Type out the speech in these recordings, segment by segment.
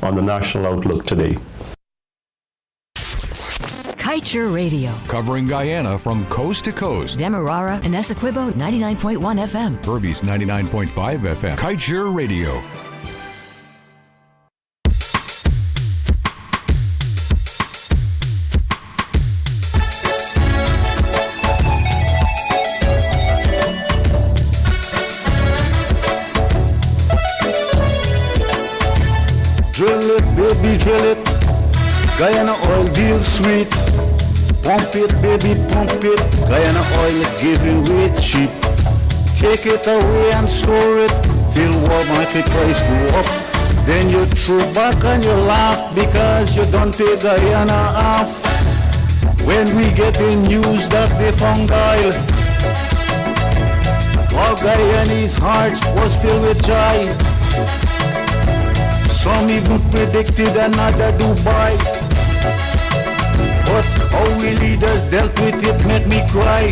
on the national outlook today. Kaieteur Radio. Covering Guyana from coast to coast. Demerara and Essequibo 99.1 FM. Berbice 99.5 FM. Kaieteur Radio. Drill it, baby, drill it. Guyana oil deal sweet. Pump it, baby, pump it. Guyana oil give you it cheap. Take it away and store it till world market price go up. Then you throw back and you laugh because you don't pay Guyana off. When we get the news that they found oil, all Guyanese hearts was filled with joy. Some even predicted another Dubai. But how we leaders dealt with it made me cry.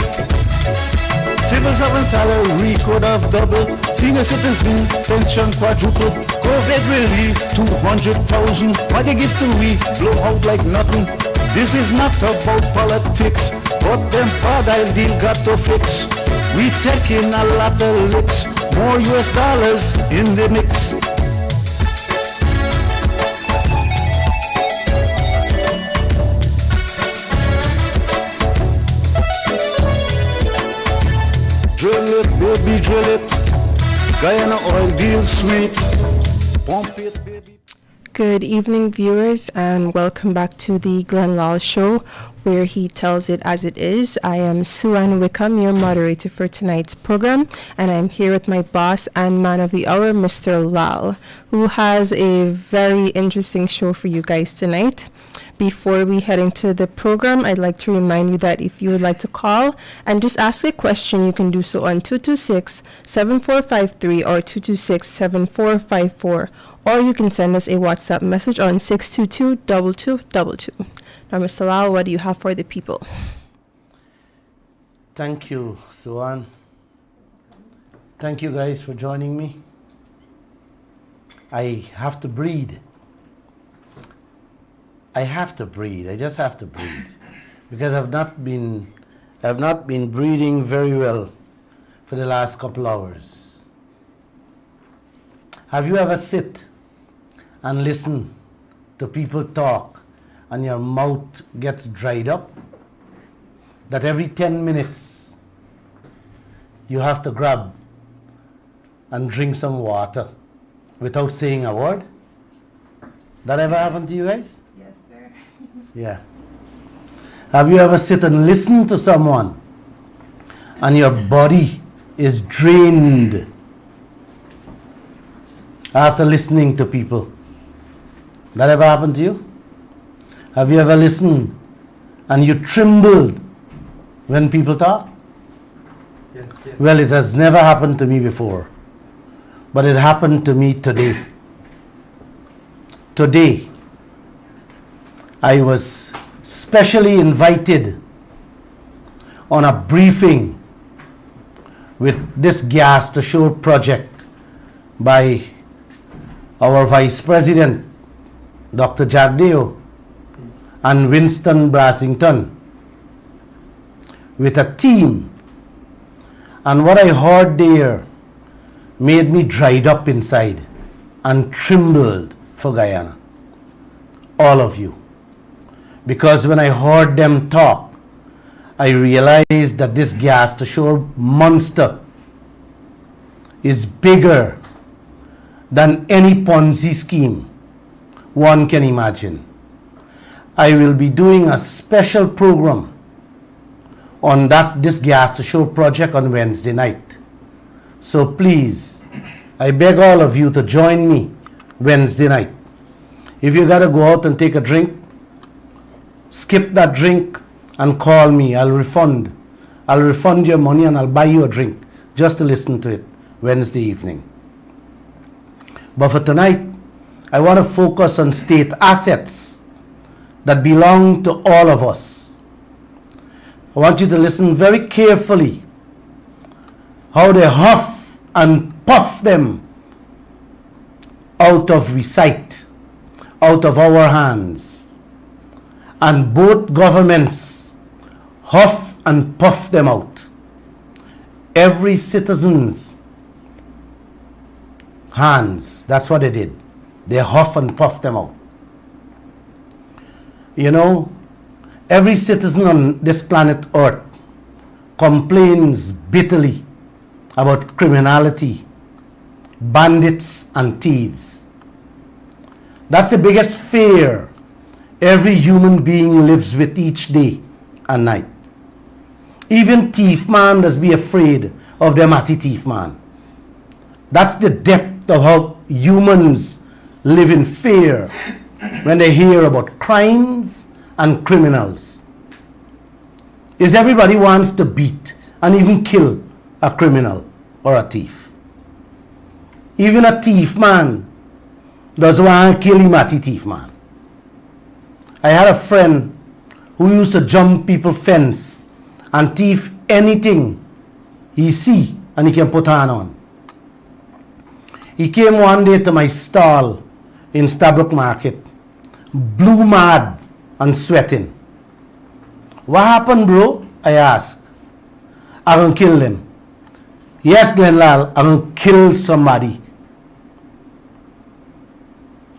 Civil servant salary could have doubled. Senior citizen pension quadrupled. COVID relief 200,000. What they give to we blow out like nothing. This is not about politics, but them father deal got to fix. We taking a lot of licks. More US dollars in the mix. Drill it, baby, drill it. Guyana oil deal sweet. Pump it, baby. Good evening, viewers, and welcome back to the Lall Show, where he tells it as it is. I am Sue-Ann Wickham, your moderator for tonight's program, and I'm here with my boss and man of the hour, Mr. Lall, who has a very interesting show for you guys tonight. Before we head into the program, I'd like to remind you that if you would like to call and just ask a question, you can do so on 226-7453 or 226-7454, or you can send us a WhatsApp message on 622-2222. Now, Mr. Lall, what do you have for the people? Thank you, Sue-Ann. Thank you guys for joining me. I have to breathe. I just have to breathe because I've not been breathing very well for the last couple hours. Have you ever sit and listen to people talk and your mouth gets dried up? That every 10 minutes you have to grab and drink some water without saying a word? That ever happened to you guys? Yeah. Have you ever sit and listen to someone and your body is drained after listening to people? That ever happened to you? Have you ever listened and you trembled when people talk? Yes. Well, it has never happened to me before, but it happened to me today. Today, I was specially invited on a briefing with this gas to shore project by our Vice President, Dr. Jagdeo, and Winston Brassington, with a team. And what I heard there made me dried up inside and trembled for Guyana. All of you. Because when I heard them talk, I realized that this gas to shore monster is bigger than any Ponzi scheme one can imagine. I will be doing a special program on this gas to shore project on Wednesday night. So please, I beg all of you to join me Wednesday night. If you gotta go out and take a drink, skip that drink and call me. I'll refund your money and I'll buy you a drink just to listen to it Wednesday evening. But for tonight, I want to focus on state assets that belong to all of us. I want you to listen very carefully how they huff and puff them out of sight out of our hands. And both governments huff and puff them out. Every citizen's hands, that's what they did. They huff and puff them out. You know, every citizen on this planet Earth complains bitterly about criminality, bandits and thieves. That's the biggest fear every human being lives with each day and night. Even thief man does be afraid of them at the thief man. That's the depth of how humans live in fear when they hear about crimes and criminals. Is everybody wants to beat and even kill a criminal or a thief. Even a thief man doesn't want to kill him at the thief man. I had a friend who used to jump people's fence and thief anything he see and he can put on. He came one day to my stall in Stabrook Market, blue mad and sweating. What happened, bro? I asked. I'm going to kill them. Yes, Lall, I'm going to kill somebody.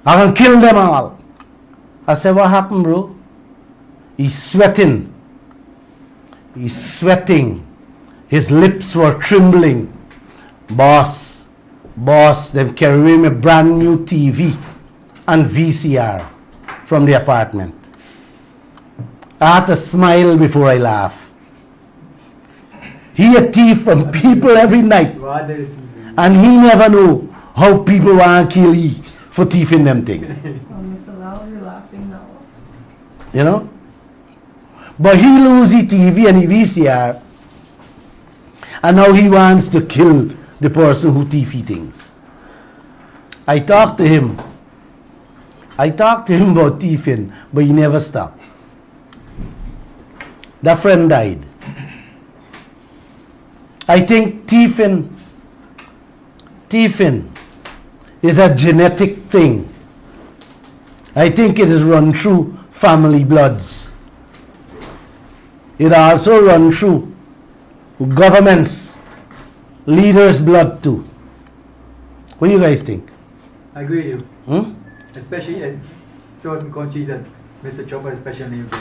I'm going to kill them all. I said, what happened, bro? He's sweating. He's sweating. His lips were trembling. Boss, them carry me a brand new TV and VCR from the apartment. I had to smile before I laugh. He a thief from people every night. And he never know how people want to kill he for thieving them things. Mr. Lall, you're laughing now. You know? But he lose the TV and the VCR. And now he wants to kill the person who thief things. I talked to him about thieving, but he never stopped. That friend died. I think thieving is a genetic thing. I think it is run through family bloods. It also run through governments, leaders' blood too. What do you guys think? I agree with you. Hmm? Especially in certain countries that Mr. Chopper has special name for.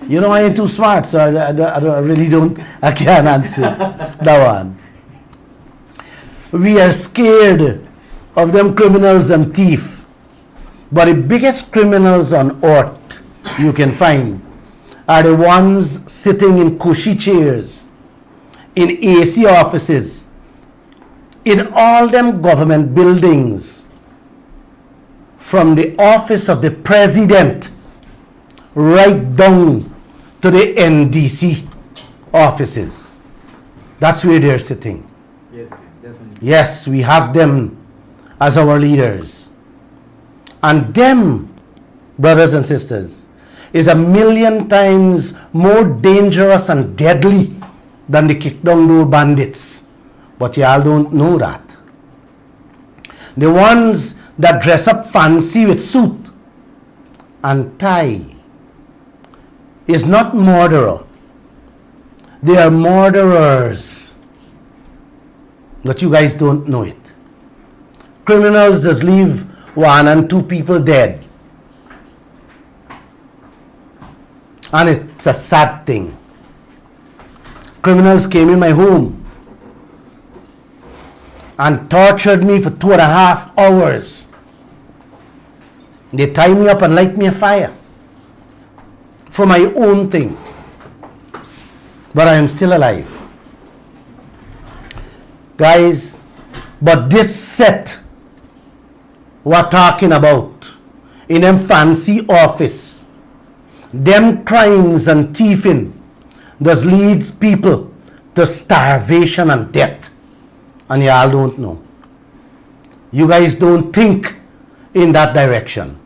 You know, I ain't too smart, so I can't answer that one. We are scared of them criminals and thieves. But the biggest criminals on earth you can find are the ones sitting in cushy chairs, in AC offices, in all them government buildings, from the office of the president right down to the NDC offices. That's where they're sitting. Yes, definitely. Yes, we have them as our leaders. And them, brothers and sisters, is 1,000,000 times more dangerous and deadly than the kick down door bandits. But y'all don't know that. The ones that dress up fancy with suit and tie is not murderer. They are murderers. But you guys don't know it. Criminals just leave 1 and 2 people dead. And it's a sad thing. Criminals came in my home and tortured me for 2.5 hours. They tie me up and light me a fire for my own thing. But I am still alive. Guys, but this set we're talking about in them fancy office, them crimes and thieving does leads people to starvation and death. And y'all don't know. You guys don't think in that direction.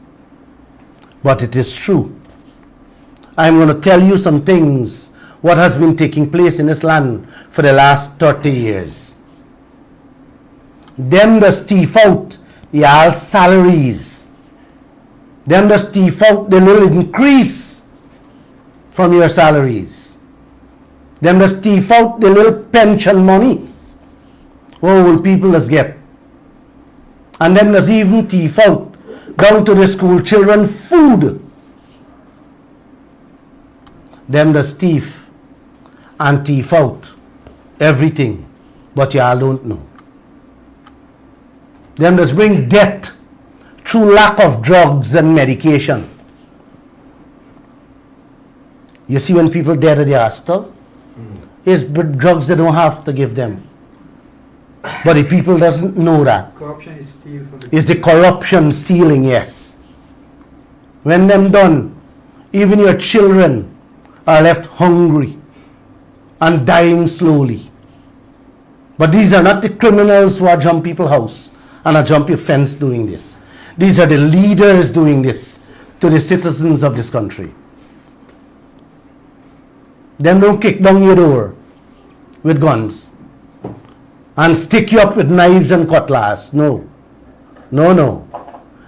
But it is true. I'm going to tell you some things, what has been taking place in this land for the last 30 years. Them that thief out y'all salaries. Them just thief out the little increase from your salaries. Them just thief out the little pension money what old people just get. And them just even thief out down to the school children food. Them just thief and thief out everything, but y'all don't know. Them just bring death through lack of drugs and medication. You see when people dead at the hospital, it's drugs they don't have to give them. But the people doesn't know that. Corruption is steal from the It's the corruption stealing, yes. When them done, even your children are left hungry and dying slowly. But these are not the criminals who are jump people's house and are jump your fence doing this. These are the leaders doing this to the citizens of this country. Them don't kick down your door with guns and stick you up with knives and cutlass. No. No, no.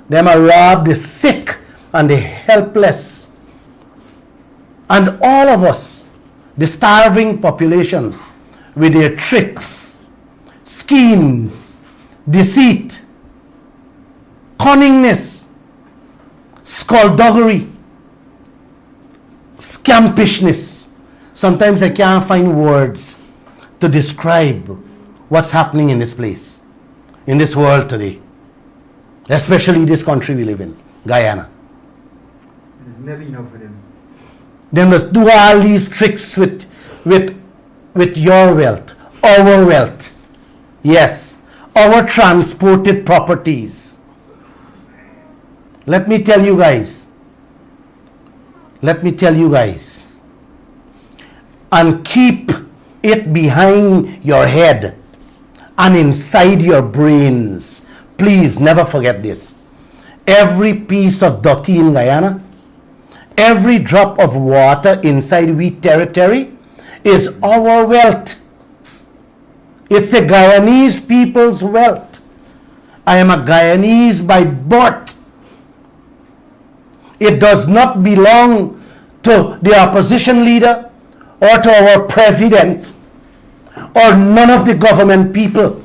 Them are rob the sick and the helpless. And all of us, the starving population, with their tricks, schemes, deceit, cunningness, skullduggery, scampishness. Sometimes I can't find words to describe what's happening in this place, in this world today, especially this country we live in, Guyana. There's never enough for them. Them just do all these tricks with your wealth, our wealth. Yes, our transported properties. Let me tell you guys, and keep it behind your head and inside your brains. Please never forget this. Every piece of dirty in Guyana, every drop of water inside we territory is our wealth. It's the Guyanese people's wealth. I am a Guyanese by birth. It does not belong to the opposition leader or to our president or none of the government people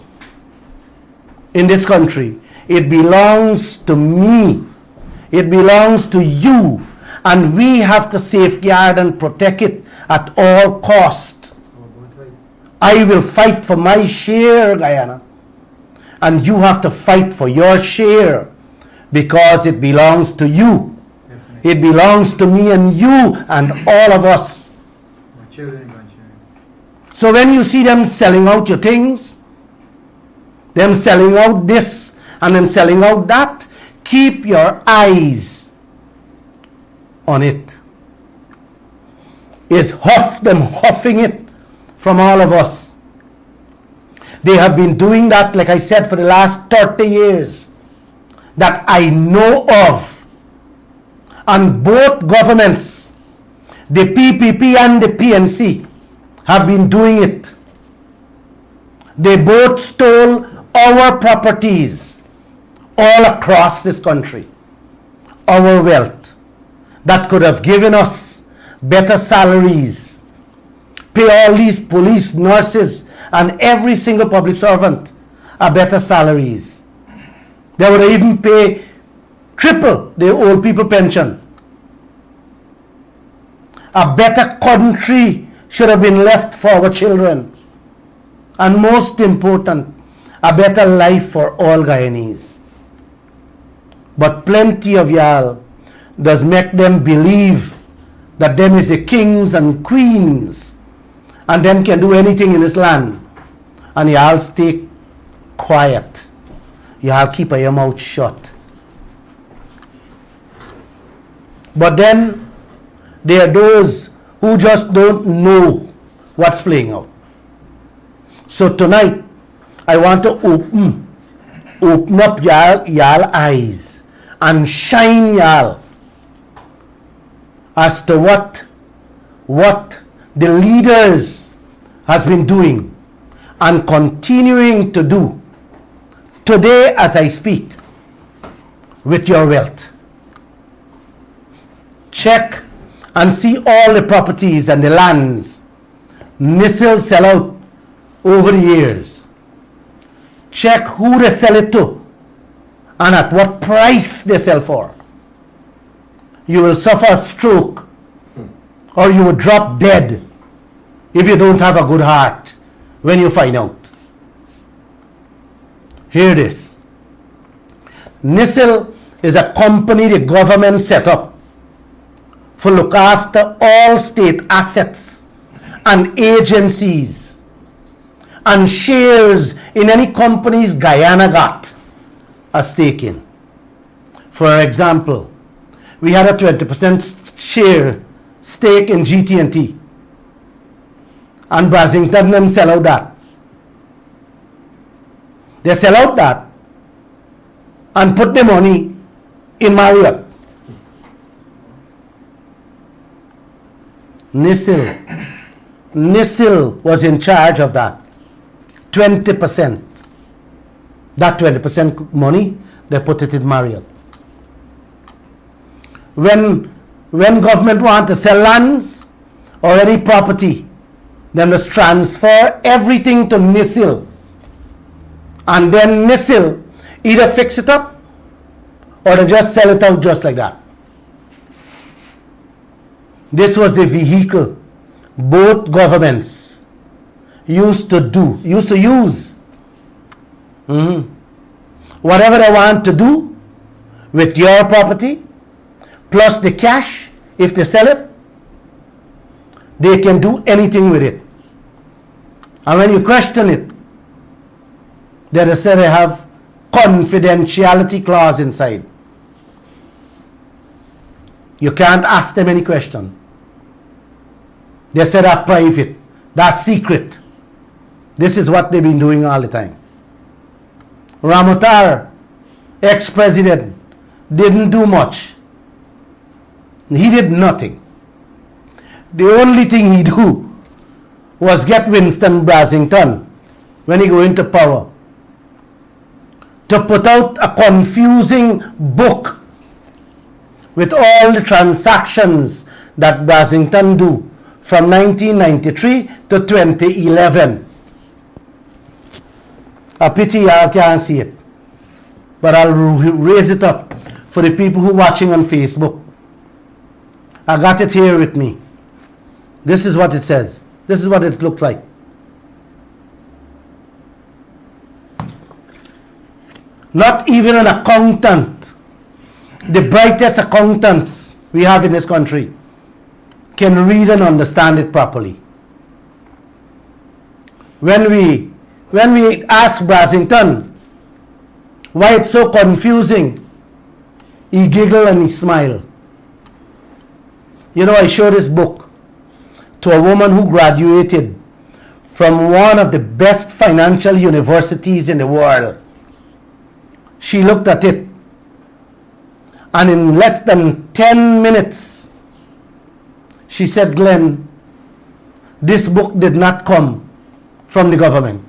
in this country. It belongs to me. It belongs to you. And we have to safeguard and protect it at all cost. I will fight for my share, Guyana. And you have to fight for your share because it belongs to you. Definitely. It belongs to me and you and all of us. My children and grandchildren. So when you see them selling out your things, them selling out this and them selling out that, keep your eyes on it. Is them huffing it from all of us. They have been doing that, like I said, for the last 30 years that I know of. And both governments, the PPP and the PNC, have been doing it. They both stole our properties all across this country, our wealth that could have given us better salaries, pay all these police, nurses, and every single public servant a better salaries. They would even pay triple the old people pension. A better country should have been left for our children. And most important, a better life for all Guyanese. But plenty of y'all does make them believe that them is the kings and queens and them can do anything in this land. And y'all stay quiet. Y'all keep your mouth shut. But then there are those who just don't know what's playing out. So tonight, I want to open up y'all eyes and shine y'all as to what the leaders has been doing and continuing to do. Today, as I speak, with your wealth. Check and see all the properties and the lands NISIL sell out over the years. Check who they sell it to and at what price they sell for. You will suffer a stroke or you will drop dead if you don't have a good heart when you find out. Hear this. NISIL is a company the government set up for look after all state assets and agencies and shares in any companies Guyana got a stake in. For example, we had a 20% share stake in GT&T and Brasington didn't sell out that. They sell out that and put the money in Marriott. NISIL was in charge of that. 20%. That 20% money, they put it in Marriott. When government want to sell lands or any property, then just transfer everything to NISIL. And then NISIL either fix it up or they just sell it out just like that. This was the vehicle both governments used to use. Whatever they want to do with your property, plus the cash, if they sell it, they can do anything with it. And when you question it, they say they have confidentiality clause inside. You can't ask them any question. They say that's private, that's secret. This is what they've been doing all the time. Ramotar, ex-president, didn't do much. He did nothing. The only thing he do was get Winston Brasington, when he go into power, to put out a confusing book with all the transactions that Brasington do from 1993 to 2011. A pity I can't see it, but I'll raise it up for the people who are watching on Facebook. I got it here with me. This is what it says. This is what it looked like. Not even an accountant, the brightest accountants we have in this country, can read and understand it properly. When we ask Brasington why it's so confusing, he giggle and he smile. You know, I showed this book to a woman who graduated from one of the best financial universities in the world. She looked at it, and in less than 10 minutes, she said, Glenn, this book did not come from the government.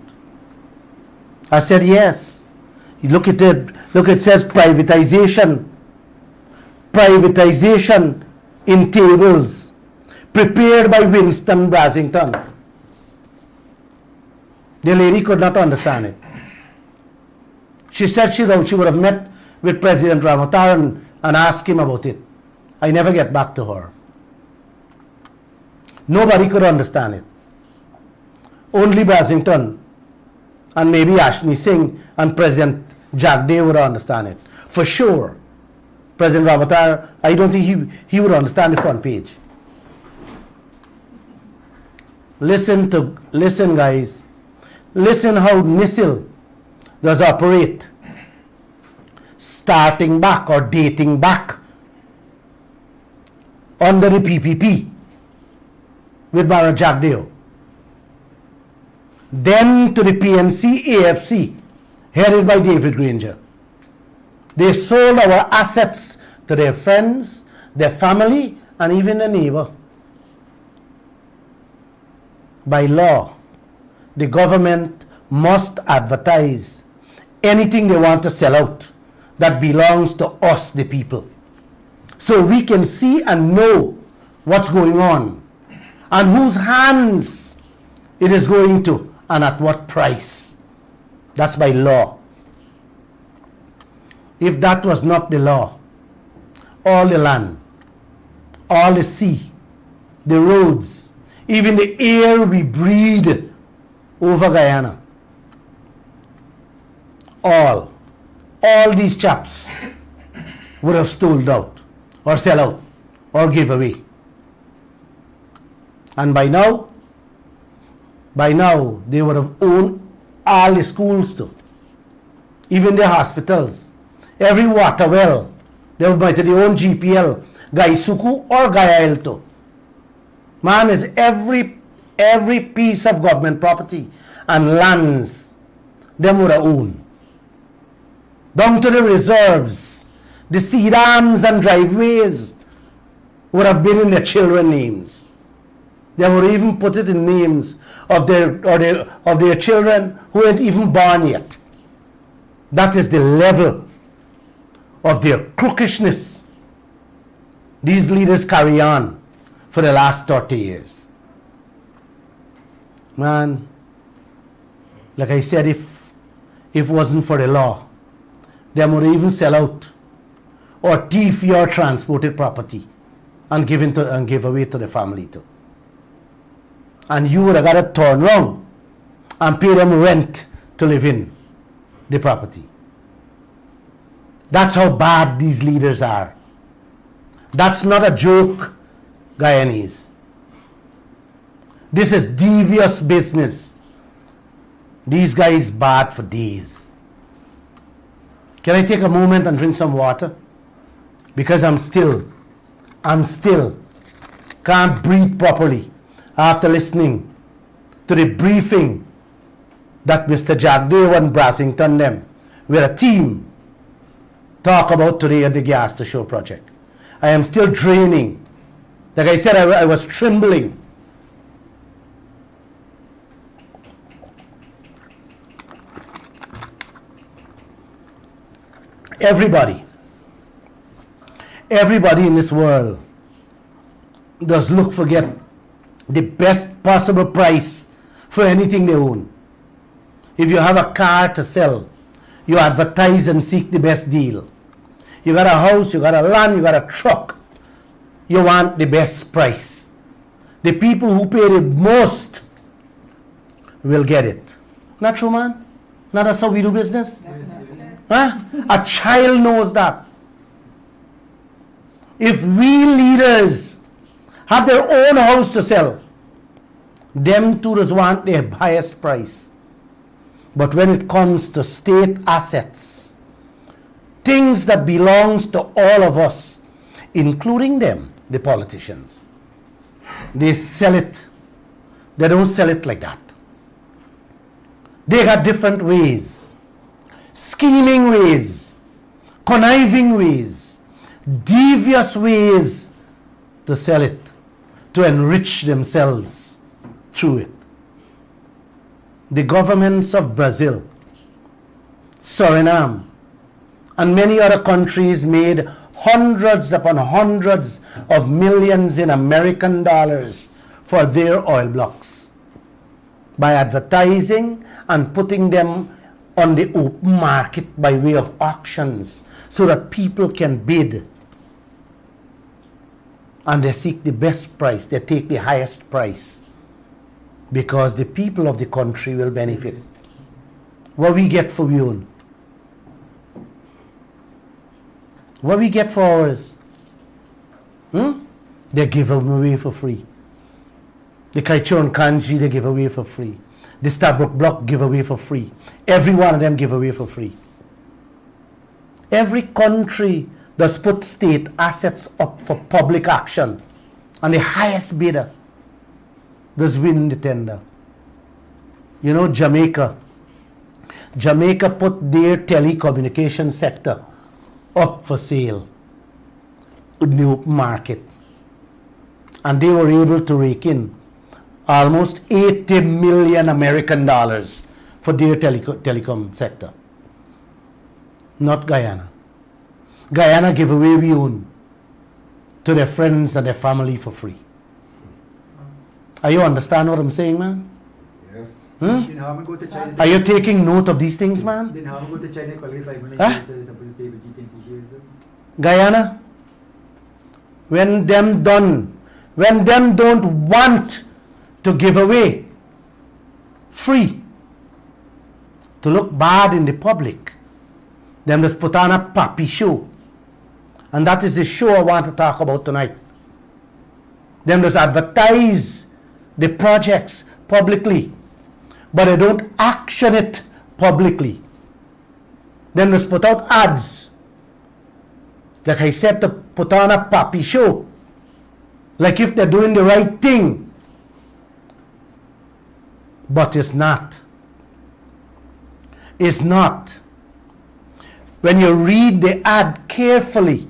I said, yes. Look at it. Look, it says privatization. Privatization in tables, prepared by Winston Brasington. The lady could not understand it. She said she would have met with President Ramotar and asked him about it. I never get back to her. Nobody could understand it. Only Brasington and maybe Ashni Singh and President Jagdeo would understand it. For sure, President Ramotar, I don't think he would understand the front page. Listen guys. Listen how NISIL does operate, starting back or dating back under the PPP with Baron Jagdeo. Then to the PNC AFC headed by David Granger. They sold our assets to their friends, their family, and even the neighbor. By law, the government must advertise anything they want to sell out that belongs to us, the people. So we can see and know what's going on and whose hands it is going to and at what price. That's by law. If that was not the law, all the land, all the sea, the roads, even the air we breathe over Guyana, all these chaps would have stole out or sell out or give away. And by now they would have owned all the schools too, even the hospitals, every water well. They might have their own GPL, Gaisuku or Gayael too. Man, is every piece of government property and lands them would have owned. Down to the reserves, the sea dams and driveways would have been in their children's names. They would even put it in names of their children who ain't even born yet. That is the level of their crookishness these leaders carry on for the last 30 years. Man, like I said, if it wasn't for the law, they would even sell out or thief your transported property and give away to the family too. And you would have got to turn around and pay them rent to live in the property. That's how bad these leaders are. That's not a joke, Guyanese. This is devious business. These guys bad for days. Can I take a moment and drink some water? Because I'm still can't breathe properly after listening to the briefing that Mr. Jagdev and Brassington them with a team talk about today at the Gas to Show project. I am still draining. Like I said, I was trembling. Everybody in this world does look for get the best possible price for anything they own. If you have a car to sell, you advertise and seek the best deal. You got a house, you got a land, you got a truck. You want the best price. The people who pay the most will get it. Not true, man? Not that's how we do business? Huh? A child knows that. If we leaders have their own house to sell, them too does want the highest price. But when it comes to state assets, things that belongs to all of us, including them, the politicians, they sell it. They don't sell it like that. They got different ways, scheming ways, conniving ways, devious ways to sell it, to enrich themselves through it. The governments of Brazil, Suriname, and many other countries made hundreds upon hundreds of millions in American dollars for their oil blocks by advertising and putting them on the open market by way of auctions so that people can bid. And they seek the best price, they take the highest price because the people of the country will benefit. What we get for we own? What we get for ours? They give them away for free. The Kaieteur and Kanji, they give away for free. The Starbrook Block give away for free. Every one of them give away for free. Every country does put state assets up for public action, and the highest bidder does win the tender. You know, Jamaica put their telecommunication sector up for sale in the open market, and they were able to rake in almost 80 million American dollars for their telecom sector. Not Guyana. Guyana give away we own to their friends and their family for free. Are you understand what I'm saying, man? Yes. Then how am I go to China? Are you taking note of these things, man? Then how am I go to China qualify when Huh? I say somebody pay with G20 shares? Guyana, when them don't want to give away free to look bad in the public, them just put on a pappy show. And that is the show I want to talk about tonight. Them just advertise the projects publicly, but they don't action it publicly. Them just put out ads, like I said, to put on a pappy show, like if they're doing the right thing, but it's not. It's not. When you read the ad carefully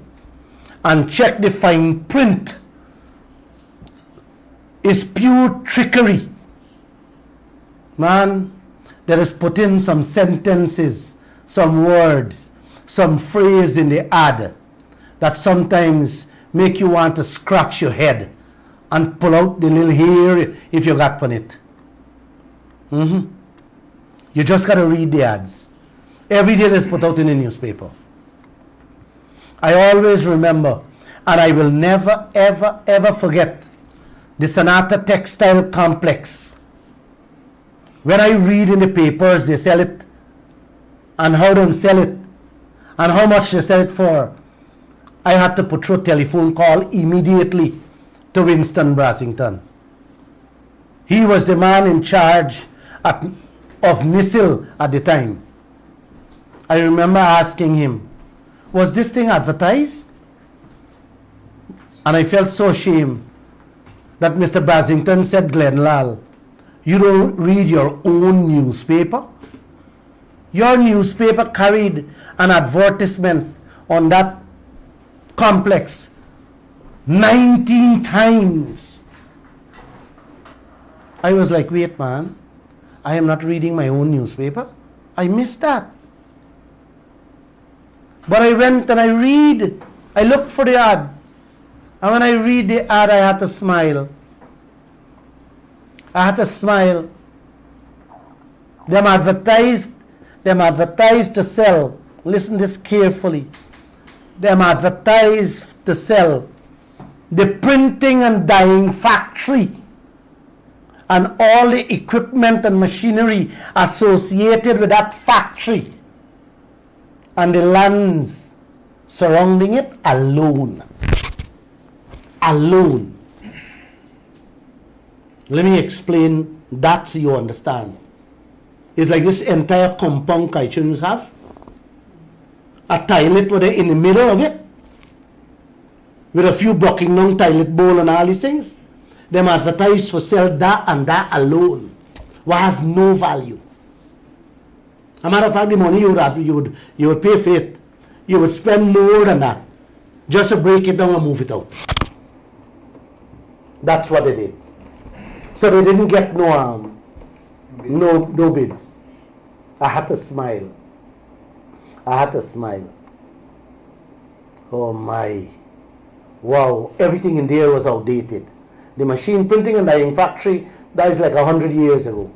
and check the fine print, it's pure trickery. Man, there is put in some sentences, some words, some phrase in the ad that sometimes make you want to scratch your head and pull out the little hair if you got on it. You just got to read the ads. Every day that's put out in the newspaper. I always remember, and I will never, ever, ever forget the Sonata Textile Complex. When I read in the papers, they sell it, and how they sell it, and how much they sell it for, I had to put through a telephone call immediately to Winston Brassington. He was the man in charge of missile at the time. I remember asking him, was this thing advertised? And I felt so ashamed that Mr. Brassington said, Glenn Lall, you don't read your own newspaper? Your newspaper carried an advertisement on that complex 19 times. I was like, wait, man, I am not reading my own newspaper. I missed that. But I went and I looked for the ad. And when I read the ad, I had to smile. I had to smile. Them advertised to sell. Listen this carefully. Them advertised to sell the printing and dyeing factory and all the equipment and machinery associated with that factory and the lands surrounding it alone. Alone. Let me explain that so you understand. It's like this entire compound Kaieteur have. A toilet with in the middle of it, with a few blocking down toilet bowl and all these things. Them advertise for sell that and that alone, what has no value. A matter of fact, the money you would pay for it, you would spend more than that just to break it down and move it out. That's what they did. So they didn't get no bids. I had to smile. Oh my. Wow, everything in there was outdated. The machine printing and dyeing factory, that is like 100 years ago.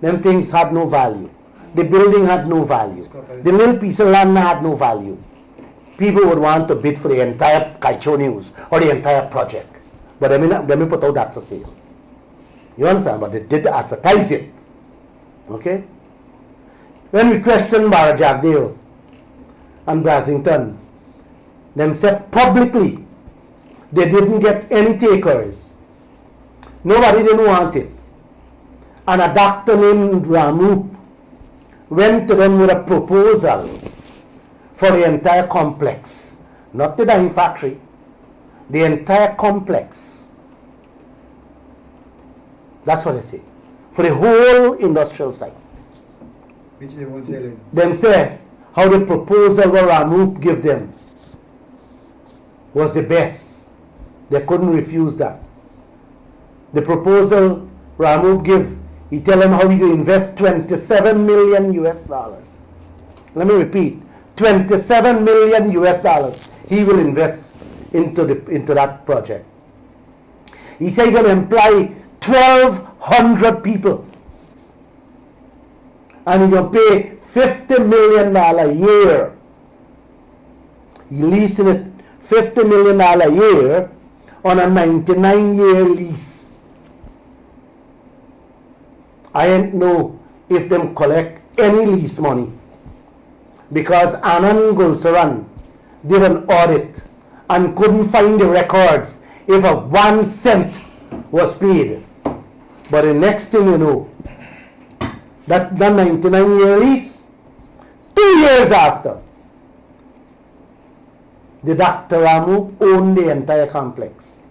Them things had no value. The building had no value. The little piece of land had no value. People would want to bid for the entire Kaieteur News or the entire project. But let me put out that for sale. You understand? But they did advertise it. Okay? When we questioned Barajagdale and Brassington, them said publicly they didn't get any takers. Nobody didn't want it. And a doctor named Ramu went to them with a proposal for the entire complex. Not the dyeing factory, the entire complex. That's what they say. For the whole industrial site. Which they won't sell it. Then say how the proposal where Ramu give them was the best. They couldn't refuse that. The proposal Ramu give, he tell them how he will invest $27 million US. Let me repeat, $27 million US he will invest into that project. He said he's going to employ 1,200 people. And he's going to pay $50 million a year. He leasing it $50 million a year on a 99-year lease. I don't know if them collect any lease money, because Anand Gulsaran did an audit and couldn't find the records if a 1 cent was paid. But the next thing you know, that 99-year lease, 2 years after, the Dr. Ramu owned the entire complex.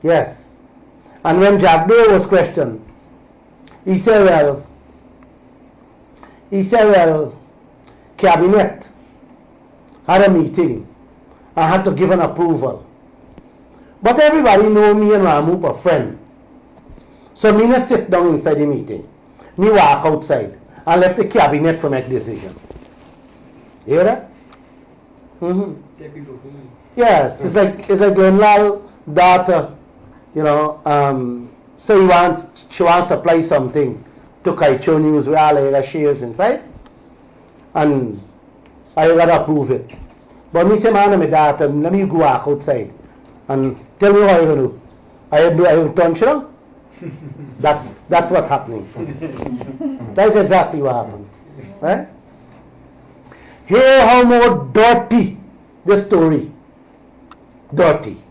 Yes. And when Jagdev was questioned, he said, Cabinet had a meeting and had to give an approval. But everybody know me and Ramu are friends. So me not sit down inside the meeting. Me walk outside and left the cabinet to make decision. You hear that? Yes, it's like Lall daughter, so she wants to apply something to Kaieteur News where all her shares inside, and I gotta approve it. But me say, man, my daughter, let me go walk outside and tell me what I gonna do. I have done you. That's what's happening. That's exactly what happened. Right? Hear how more dirty this story. Dirty.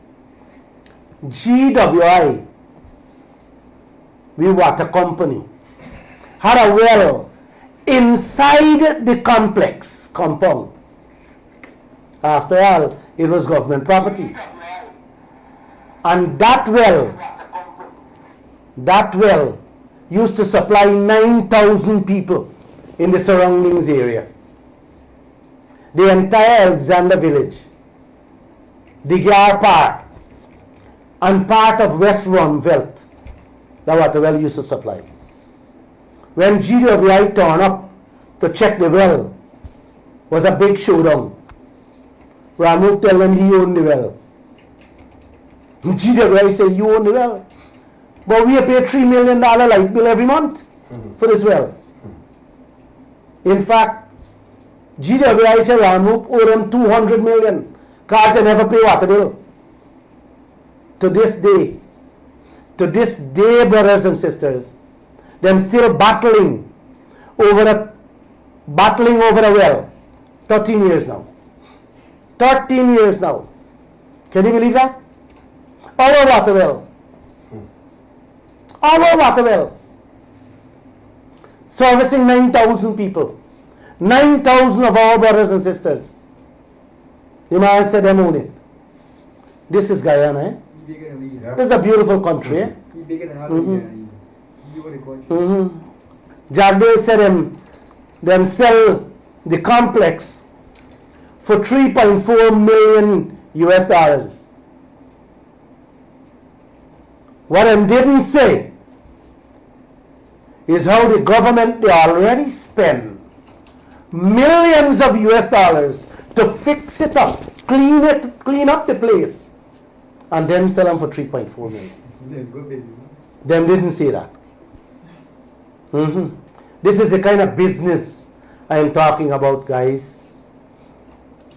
GWI, we water company, had a well inside the complex compound. After all, it was government property. And that well used to supply 9,000 people in the surroundings area. The entire Alexander village, the Gar Park, and part of West Rumvelt, that water well used to supply. When GWI turned up to check the well, was a big showdown. Ramu tell them he owned the well. GWI said, you own the well. But we pay $3 million light bill every month for this well. In fact, GWI said Ramu owed them $200 million because they never pay water bill. To this day, brothers and sisters, them still battling over a well. 13 years now. 13 years now. Can you believe that? Our water well. Our water well. Servicing 9,000 people. 9,000 of our brothers and sisters. The man said them own it. This is Guyana, eh? This is a beautiful country, eh? Jagdev said them sell the complex for $3.4 million US. What I didn't say is how the government, they already spend millions of US to fix it up, clean up the place, and then sell them for 3.4 million. Them didn't say that. This is the kind of business I am talking about, guys.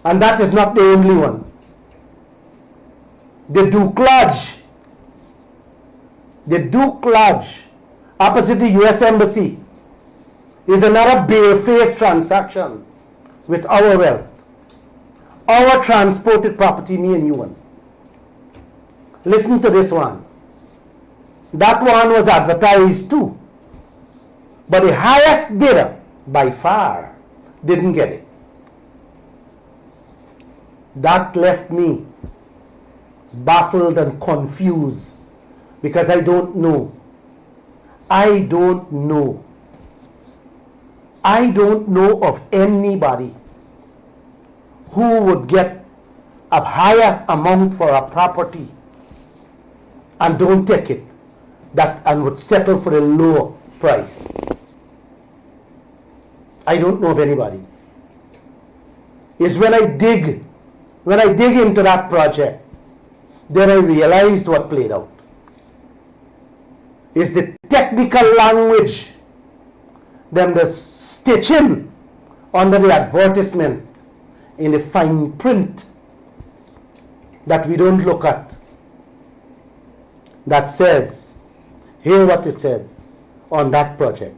And that is not the only one. The Duke Lodge, opposite the US Embassy, is another barefaced transaction with our wealth. Our transported property, me and you one. Listen to this one. That one was advertised too. But the highest bidder, by far, didn't get it. That left me baffled and confused because I don't know. I don't know of anybody who would get a higher amount for a property and don't take it, and would settle for a lower price. I don't know of anybody, is when I dig into that project, then I realized what played out. Is the technical language, them the stitching under the advertisement in the fine print that we don't look at, that says, hear what it says on that project.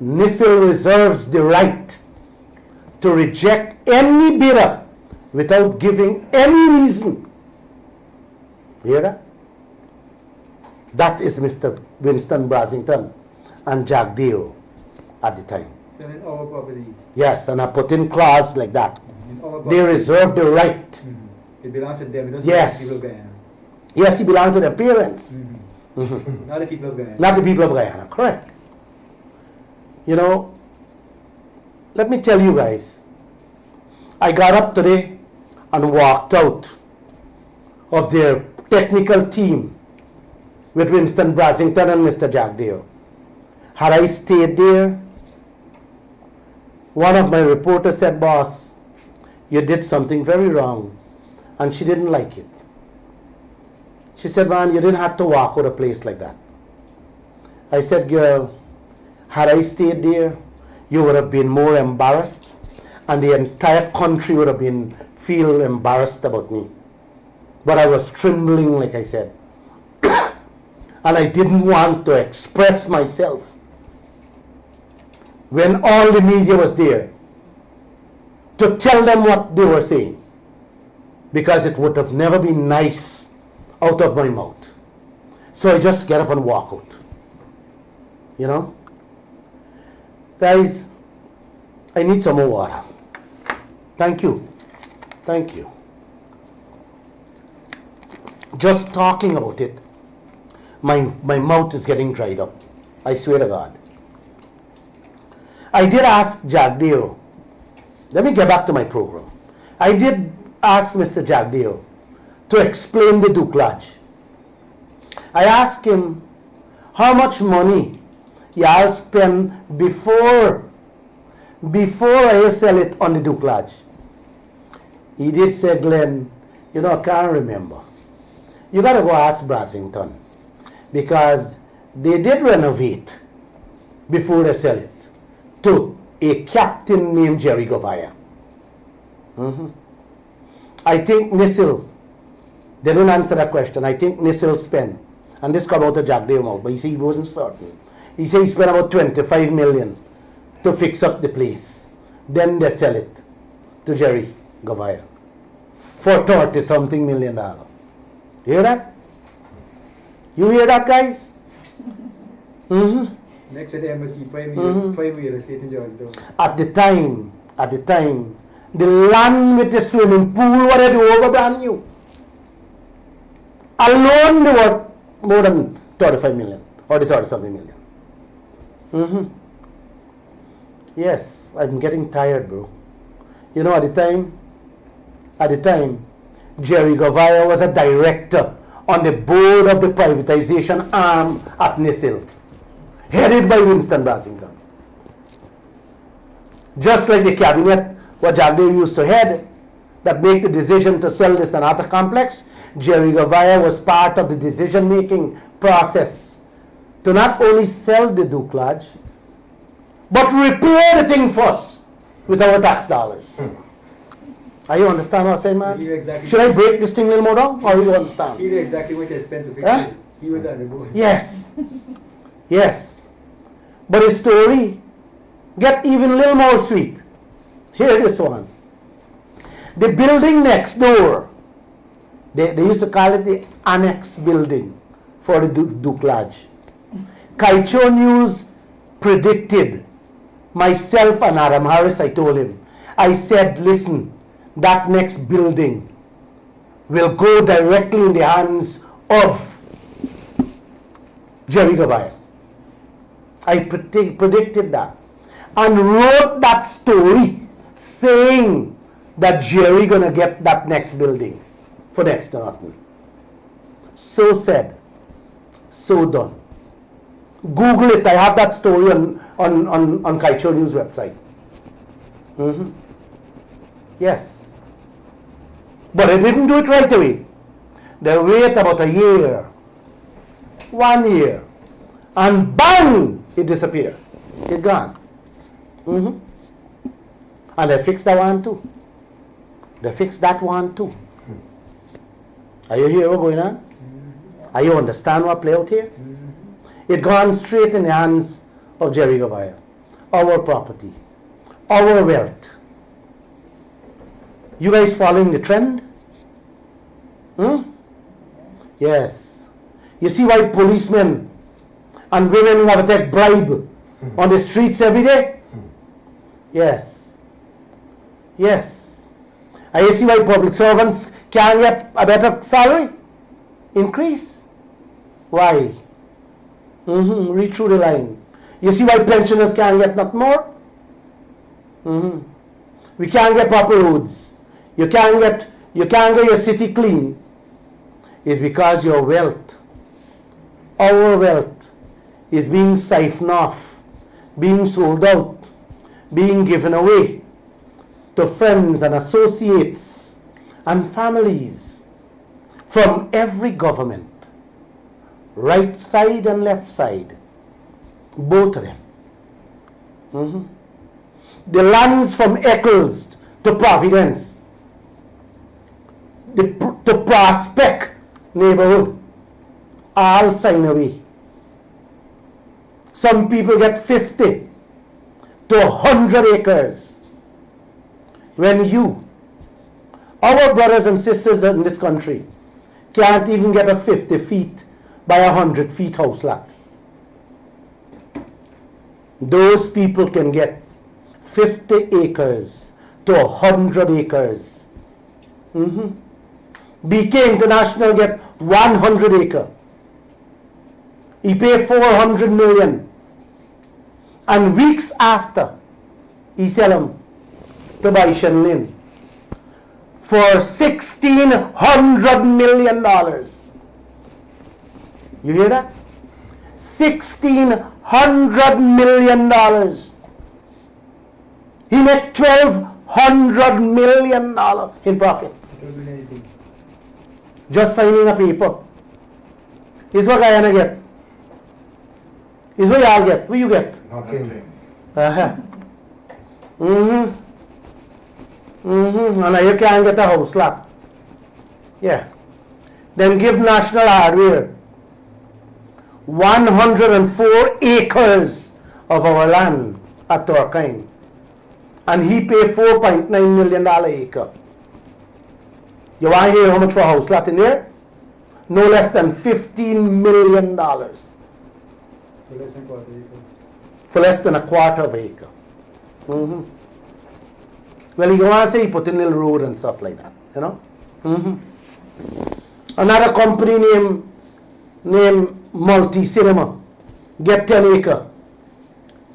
NISIL reserves the right to reject any bidder without giving any reason. Hear that? That is Mr. Winston Brasington and Jack Deo at the time. So in our property, Yes, and I put in clause like that. in our They property, reserve the right. it belongs to them. It doesn't Yes. belong to people of Guyana. Yes, he belonged to the parents, Not the people of Guyana. not the people of Guyana. Correct. You know, let me tell you guys, I got up today and walked out of their technical team with Winston Brasington and Mr. Jack Deo. Had I stayed there, one of my reporters said, boss, you did something very wrong, and she didn't like it. She said, man, you didn't have to walk out a place like that. I said, girl, had I stayed there, you would have been more embarrassed, and the entire country would have been feel embarrassed about me. But I was trembling, like I said. And I didn't want to express myself when all the media was there to tell them what they were saying, because it would have never been nice out of my mouth. So I just get up and walk out. You know? Guys, I need some more water. Thank you. Thank you. Just talking about it, my mouth is getting dried up. I swear to God. I did ask Jack Deo. Let me get back to my program. I did ask Mr. Jack Deo to explain the Duklage. I asked him how much money y'all spend before I sell it on the Duklage. He did say, Glenn, you know, I can't remember. You got to go ask Brasington, because they did renovate before they sell it to a captain named Jerry Govaya. I think NISIL, they don't answer that question. I think NISIL spent, and this come out of Jack Deo mouth, but he said he wasn't certain. He said he spent about 25 million to fix up the place. Then they sell it to Jerry Govaya for 30-something million dollars. You hear that? You hear that, guys? Next to the embassy, prime real estate in Georgia. At the time, the land with the swimming pool were already over brand new. Alone they were more than 35 million or the 30-something million. Yes, I'm getting tired, bro. You know, at the time, Jerry Govaya was a director on the board of the privatization arm at NISIL, headed by Winston Brasington. Just like the cabinet what Jack Deo used to head, that make the decision to sell this Sanata complex, Jerry Govaya was part of the decision-making process to not only sell the Duklage, but repair the thing first with our tax dollars. Are you understand what I'm saying, man? Exactly. Should I break this thing a little more down, or you understand? He knew exactly what I spent to fix Huh? it. He was on the board. Yes. Yes. But his story get even a little more sweet. Hear this one. The building next door, they used to call it the annex building for the Duklage. Kaieteur News predicted, myself and Adam Harris, I told him, I said, listen, that next building will go directly in the hands of Jerry Govaya. I predicted that and wrote that story saying that Jerry gonna get that next building for next to nothing. So said, so done. Google it. I have that story on Kaieteur News website. Mm-hmm. Yes. But they didn't do it right away. They wait about a year, 1 year, and bang, it disappeared. It gone. Mm-hmm. And they fixed that one too. They fixed that one too. Are you hearing what's going on? Are you understand what play out here? It gone straight in the hands of Jerry Gavaya. Our property, our wealth. You guys following the trend? Yes. You see why policemen and women have to take bribe on the streets every day? Yes. Yes. And you see why public servants can't get a better salary? Increase. Why? Read through the line. You see why pensioners can't get nothing more? We can't get proper roads. You can't get your city clean. It's because your wealth, our wealth, is being siphoned off, being sold out, being given away to friends and associates and families from every government, right side and left side, both of them. The lands from Eccles to Providence, to Prospect neighborhood, all sign away. Some people get 50 to 100 acres. When you, our brothers and sisters in this country, can't even get a 50 feet by 100 feet house lot. Those people can get 50 acres to 100 acres. BK International get 100 acre. He pay 400 million. And weeks after, he sell them to buy Shenlin for $1,600 million. You hear that? $1,600 million. He made $1,200 million in profit. Just signing a paper. Is what Guyana get. Is what y'all get. What you get? Nothing. And now you can't get a house lot. Yeah. Then give National Hardware 104 acres of our land at Torkine. And he pay $4.9 million an acre. You want to hear how much for a house lot in there? No less than $15 million. For less than a quarter of an acre. Well, you want to say he put in a little road and stuff like that, you know? Another company named Multi Cinema get 10 acre.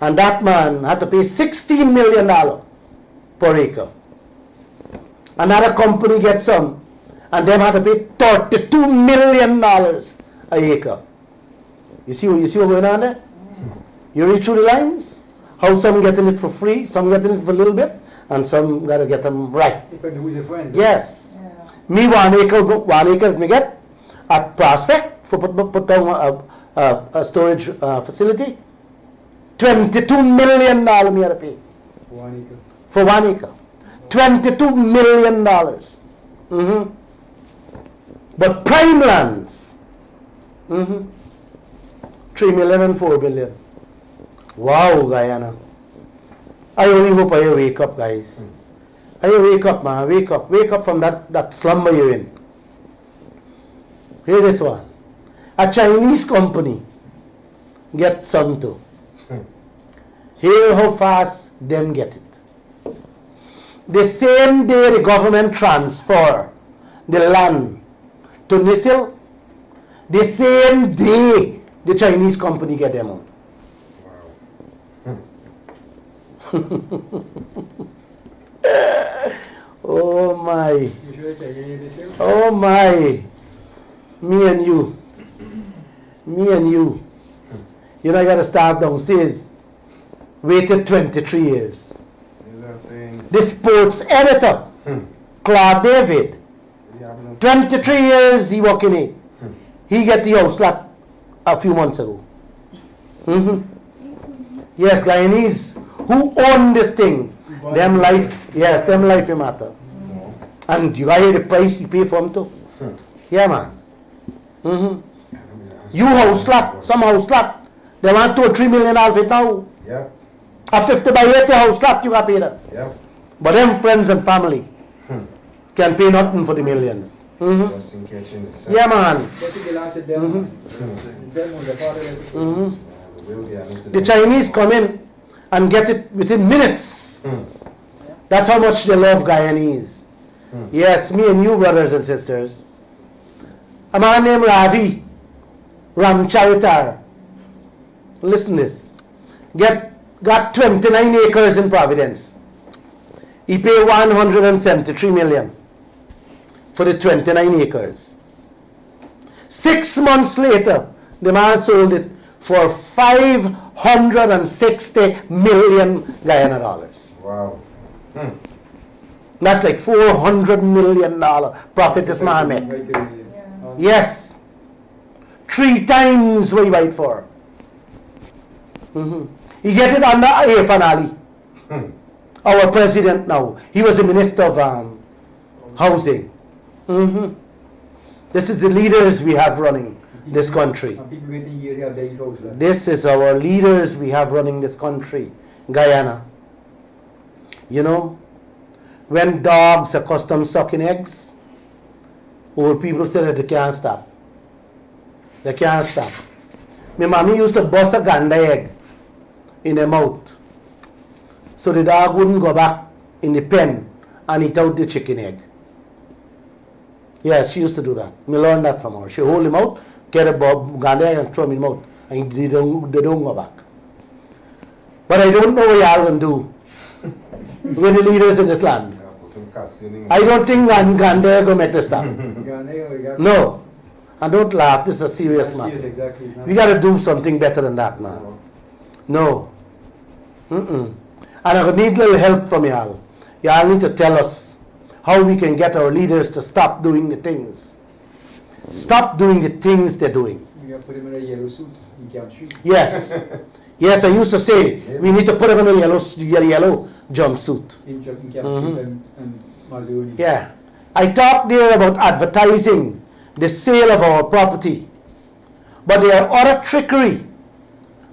And that man had to pay $16 million per acre. Another company gets some, and them had to pay $32 million an acre. You see what's going on there? You read through the lines? How some getting it for free, some getting it for a little bit, and some got to get them right. Depending who's your friends. Yes. Me 1 acre me get at Prospect for put down a storage facility. $22 million me had to pay. 1 acre. For 1 acre. $22 million. But prime lands, 3 million and 4 billion. Wow, Guyana. I only hope I wake up, guys. I wake up, man. Wake up. Wake up from that slumber you're in. Hear this one. A Chinese company get some too. Hear how fast them get it. The same day the government transfer the land to Nisil, the same day the Chinese company get them on. Oh my. Oh my. Me and you. You know, I got to start downstairs. Waited 23 years. The sports editor, Clark David, 23 years he working in. He get the house lot a few months ago. Yes, Guyanese who own this thing, them life matter. And you got hear the price he pay for them too. Yeah, man. You house lot, some house lot, they want 2 or 3 million out of it now. Yeah. A 50 by 80 house lot, you got pay that. Yeah. But them friends and family can pay nothing for the millions. Just in catching the sun. Yeah, man. The Chinese come in and get it within minutes. That's how much they love Guyanese. Yes, me and you, brothers and sisters. A man named Ravi Ramcharitar. Listen this. Got 29 acres in Providence. He paid 173 million for the 29 acres. 6 months later, the man sold it for 560 million Guyana dollars. Wow. That's like $400 million profit this man made. Yes. 3 times what he buy it for. He get it under Irfan Ali, our president now. He was the minister of housing. This is the leaders we have running this country. This is our leaders we have running this country, Guyana. You know, when dogs are accustomed sucking eggs, old people say that they can't stop. They can't stop. My mommy used to bust a gander egg in her mouth so the dog wouldn't go back in the pen and eat out the chicken egg. Yes, she used to do that. Me learned that from her. She hold him out, get a gander egg and throw him in the mouth, and they don't go back. But I don't know what y'all going to do with the leaders in this land. I don't think gander egg will make this stop. No. And don't laugh, this is a serious matter. Exactly. We got to do something better than that, man. No. And I need a little help from y'all. Y'all need to tell us how we can get our leaders to stop doing the things. Stop doing the things they're doing. You have to put him in a yellow suit. He can't shoot. Yes. Yes, I used to say, we need to put them in a yellow jumpsuit. In and Mazuni. Yeah. I talked there about advertising the sale of our property. But there are other trickery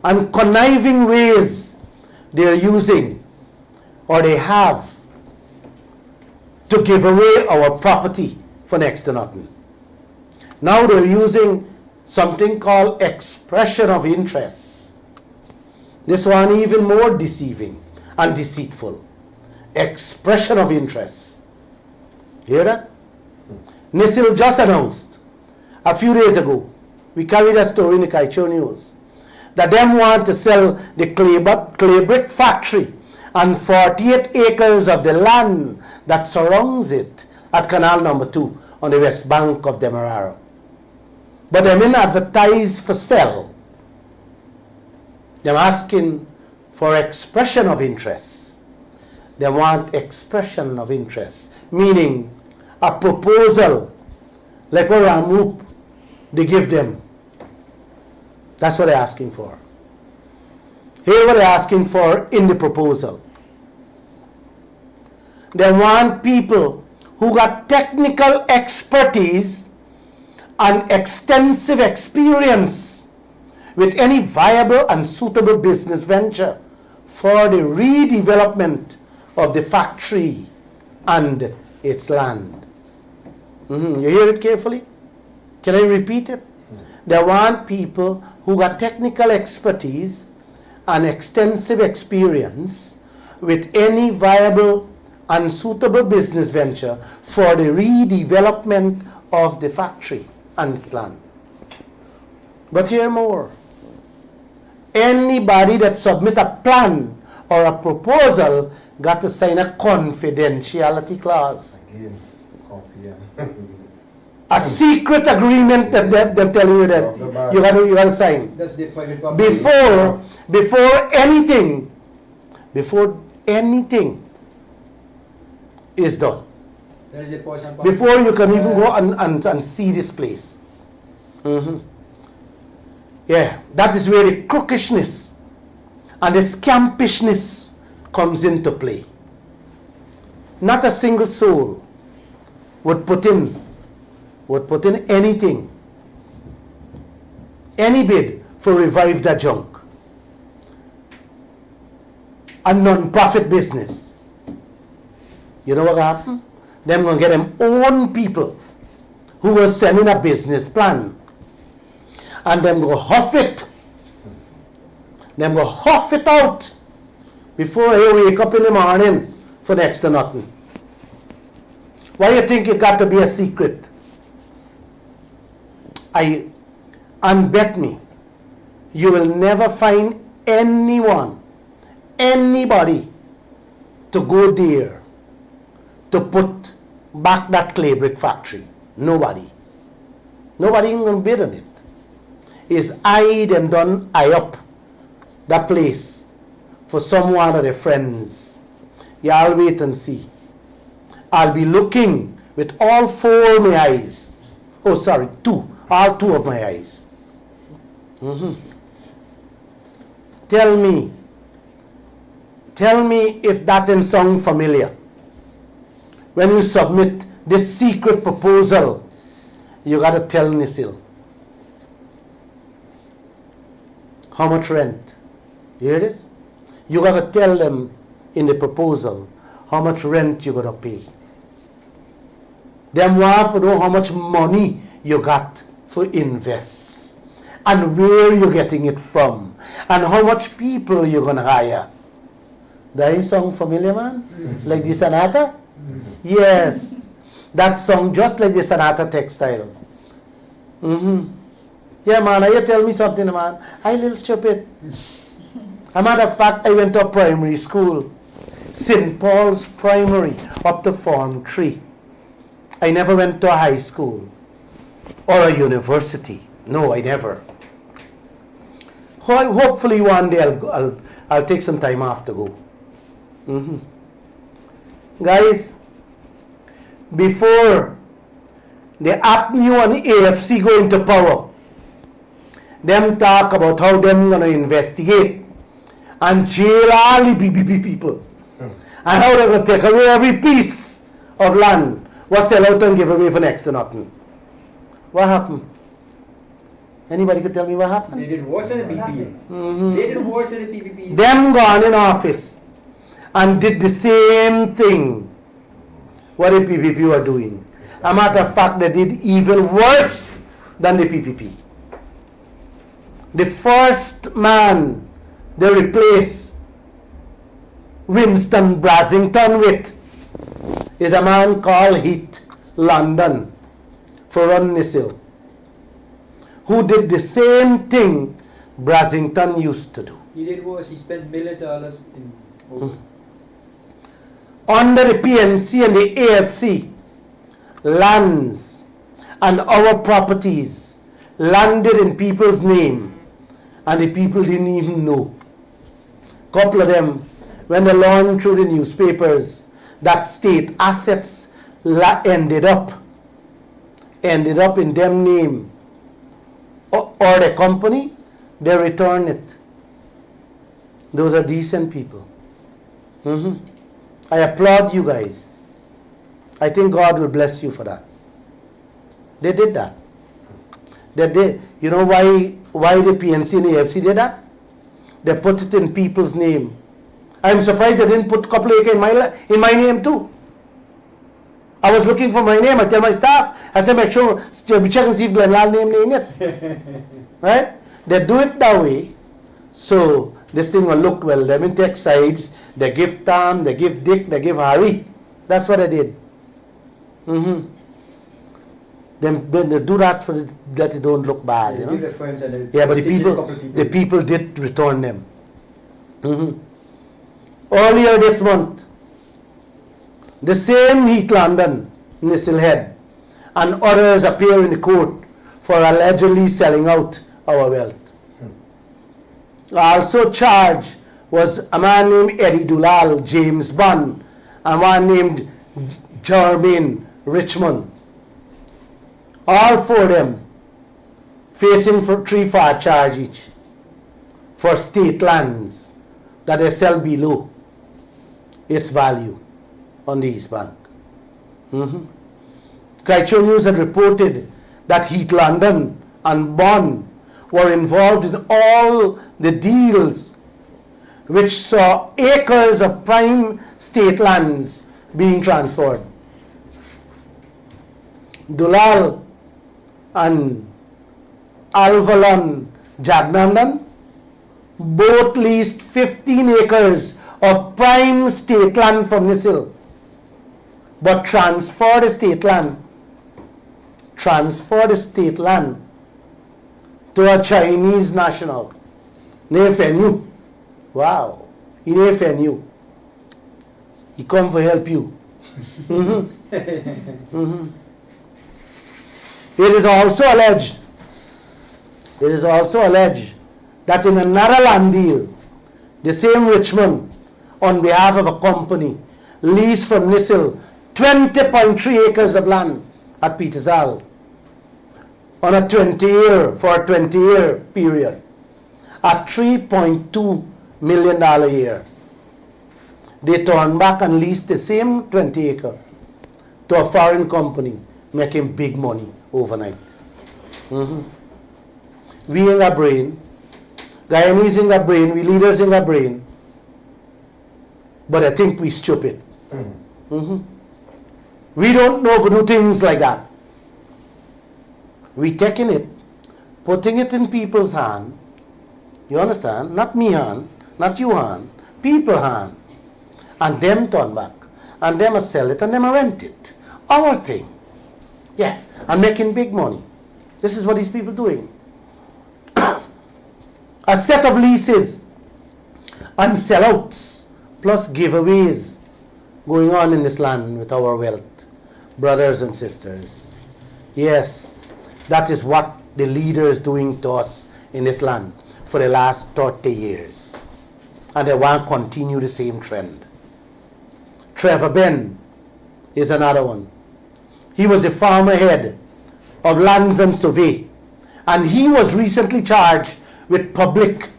and conniving ways they are using or they have to give away our property for next to nothing. Now they're using something called expression of interest. This one even more deceiving and deceitful. Expression of interest. Hear that? Nisil just announced a few days ago, we carried a story in the Kaieteur News, that them want to sell the clay brick factory and 48 acres of the land that surrounds it at Canal Number 2 on the west bank of Demerara. But they didn't advertise for sale. They're asking for expression of interest. They want expression of interest, meaning a proposal like what Ramoop they give them. That's what they're asking for. Here's what they're asking for in the proposal. They want people who got technical expertise and extensive experience with any viable and suitable business venture for the redevelopment of the factory and its land. You hear it carefully? Can I repeat it? They want people who got technical expertise and extensive experience with any viable and suitable business venture for the redevelopment of the factory and its land. But hear more. Anybody that submit a plan or a proposal got to sign a confidentiality clause. Again, confident. A secret agreement that they're telling you that you got to sign. That's the private property. Before anything is done. There is a portion. Before you can even go and see this place. Yeah, that is where the crookishness and the scampishness comes into play. Not a single soul would put in anything, any bid for revive that junk. A non-profit business. You know what happened? Them gonna get them own people who were sending a business plan, and them go huff it. Them go huff it out before you wake up in the morning for next to nothing. Why you think it got to be a secret? And bet me, you will never find anybody to go there to put back that clay brick factory. Nobody even gonna bid on it. Is them done up that place for someone of their friends. Y'all wait and see. I'll be looking with all four of my eyes. Oh, sorry, all two of my eyes. Tell me if that in sound familiar. When you submit this secret proposal, you got to tell Nisil how much rent. You hear this? You got to tell them in the proposal how much rent you got to pay. Them want to know how much money you got for invest, and where you're getting it from, and how much people you're going to hire. That sound familiar, man? Like the Sonata? Yes. That song just like the Sonata textile. Yeah, man, you tell me something, man. I little stupid. A matter of fact, I went to a primary school, St. Paul's Primary, up to Form 3. I never went to a high school or a university. No, I never. Hopefully one day I'll take some time off to go. Guys, before the APNU and AFC go into power, them talk about how them gonna investigate and jail all the PPP people, and how they're gonna take away every piece of land was sell out and give away for next to nothing. What happened? Anybody could tell me what happened? They did worse than the PPP. They did worse than the PPP. Them gone in office and did the same thing what the PPP were doing. A matter of fact, they did even worse than the PPP. The first man they replaced Winston Brasington with is a man called Heath London for Run Nisil, who did the same thing Brasington used to do. He did worse. He spends millions of dollars in. Under the PNC and the AFC, lands and our properties landed in people's name, and the people didn't even know. Couple of them, when they launched through the newspapers that state assets ended up in them name or the company, they return it. Those are decent people. I applaud you guys. I think God will bless you for that. They did that. They did. You know why the PNC and the AFC did that? They put it in people's name. I'm surprised they didn't put a couple of acres in my name too. I was looking for my name. I tell my staff, I said, make sure, check and see if Glenn Lall name it. Right? They do it that way, so this thing will look well. They will take sides. They give Tom, they give Dick, they give Harry. That's what they did. Then they do that that it don't look bad. You know? Yeah, but the people did return them. Earlier this month, the same Heath London, Nisil Head, and others appear in the court for allegedly selling out our wealth. Also charged was a man named Eddie Dulal, James Bunn, a man named Jermaine, Richmond. All four of them facing for 3 for charge each for state lands that they sell below its value on the East Bank. Kaieteur News had reported that Heath London and Bond were involved in all the deals which saw acres of prime state lands being transferred. Lall and Alvalon Jagnandan both leased 15 acres of prime state land from Nisil, but transferred the state land to a Chinese national named Fenyu. Wow, he named Fenyu. He come to help you. It is also alleged that in another land deal, the same Richmond, on behalf of a company, leased from Nisil 20.3 acres of land at Petersall on a 20-year period at $3.2 million a year. They turned back and leased the same 20 acre to a foreign company, making big money overnight. We ain't got brain, Guyanese ain't got brain, we leaders ain't got brain, but I think we stupid. We don't know to do things like that. We taking it, putting it in people's hand, you understand? Not me hand, not you hand, people hand, and them turn back, and them a sell it, and them a rent it. Our thing. Yeah, and making big money. This is what these people doing. A set of leases and sellouts plus giveaways going on in this land with our wealth, brothers and sisters. Yes, that is what the leader is doing to us in this land for the last 30 years. And they want to continue the same trend. Trevor Ben is another one. He was the former head of Lands and Survey, and he was recently charged with public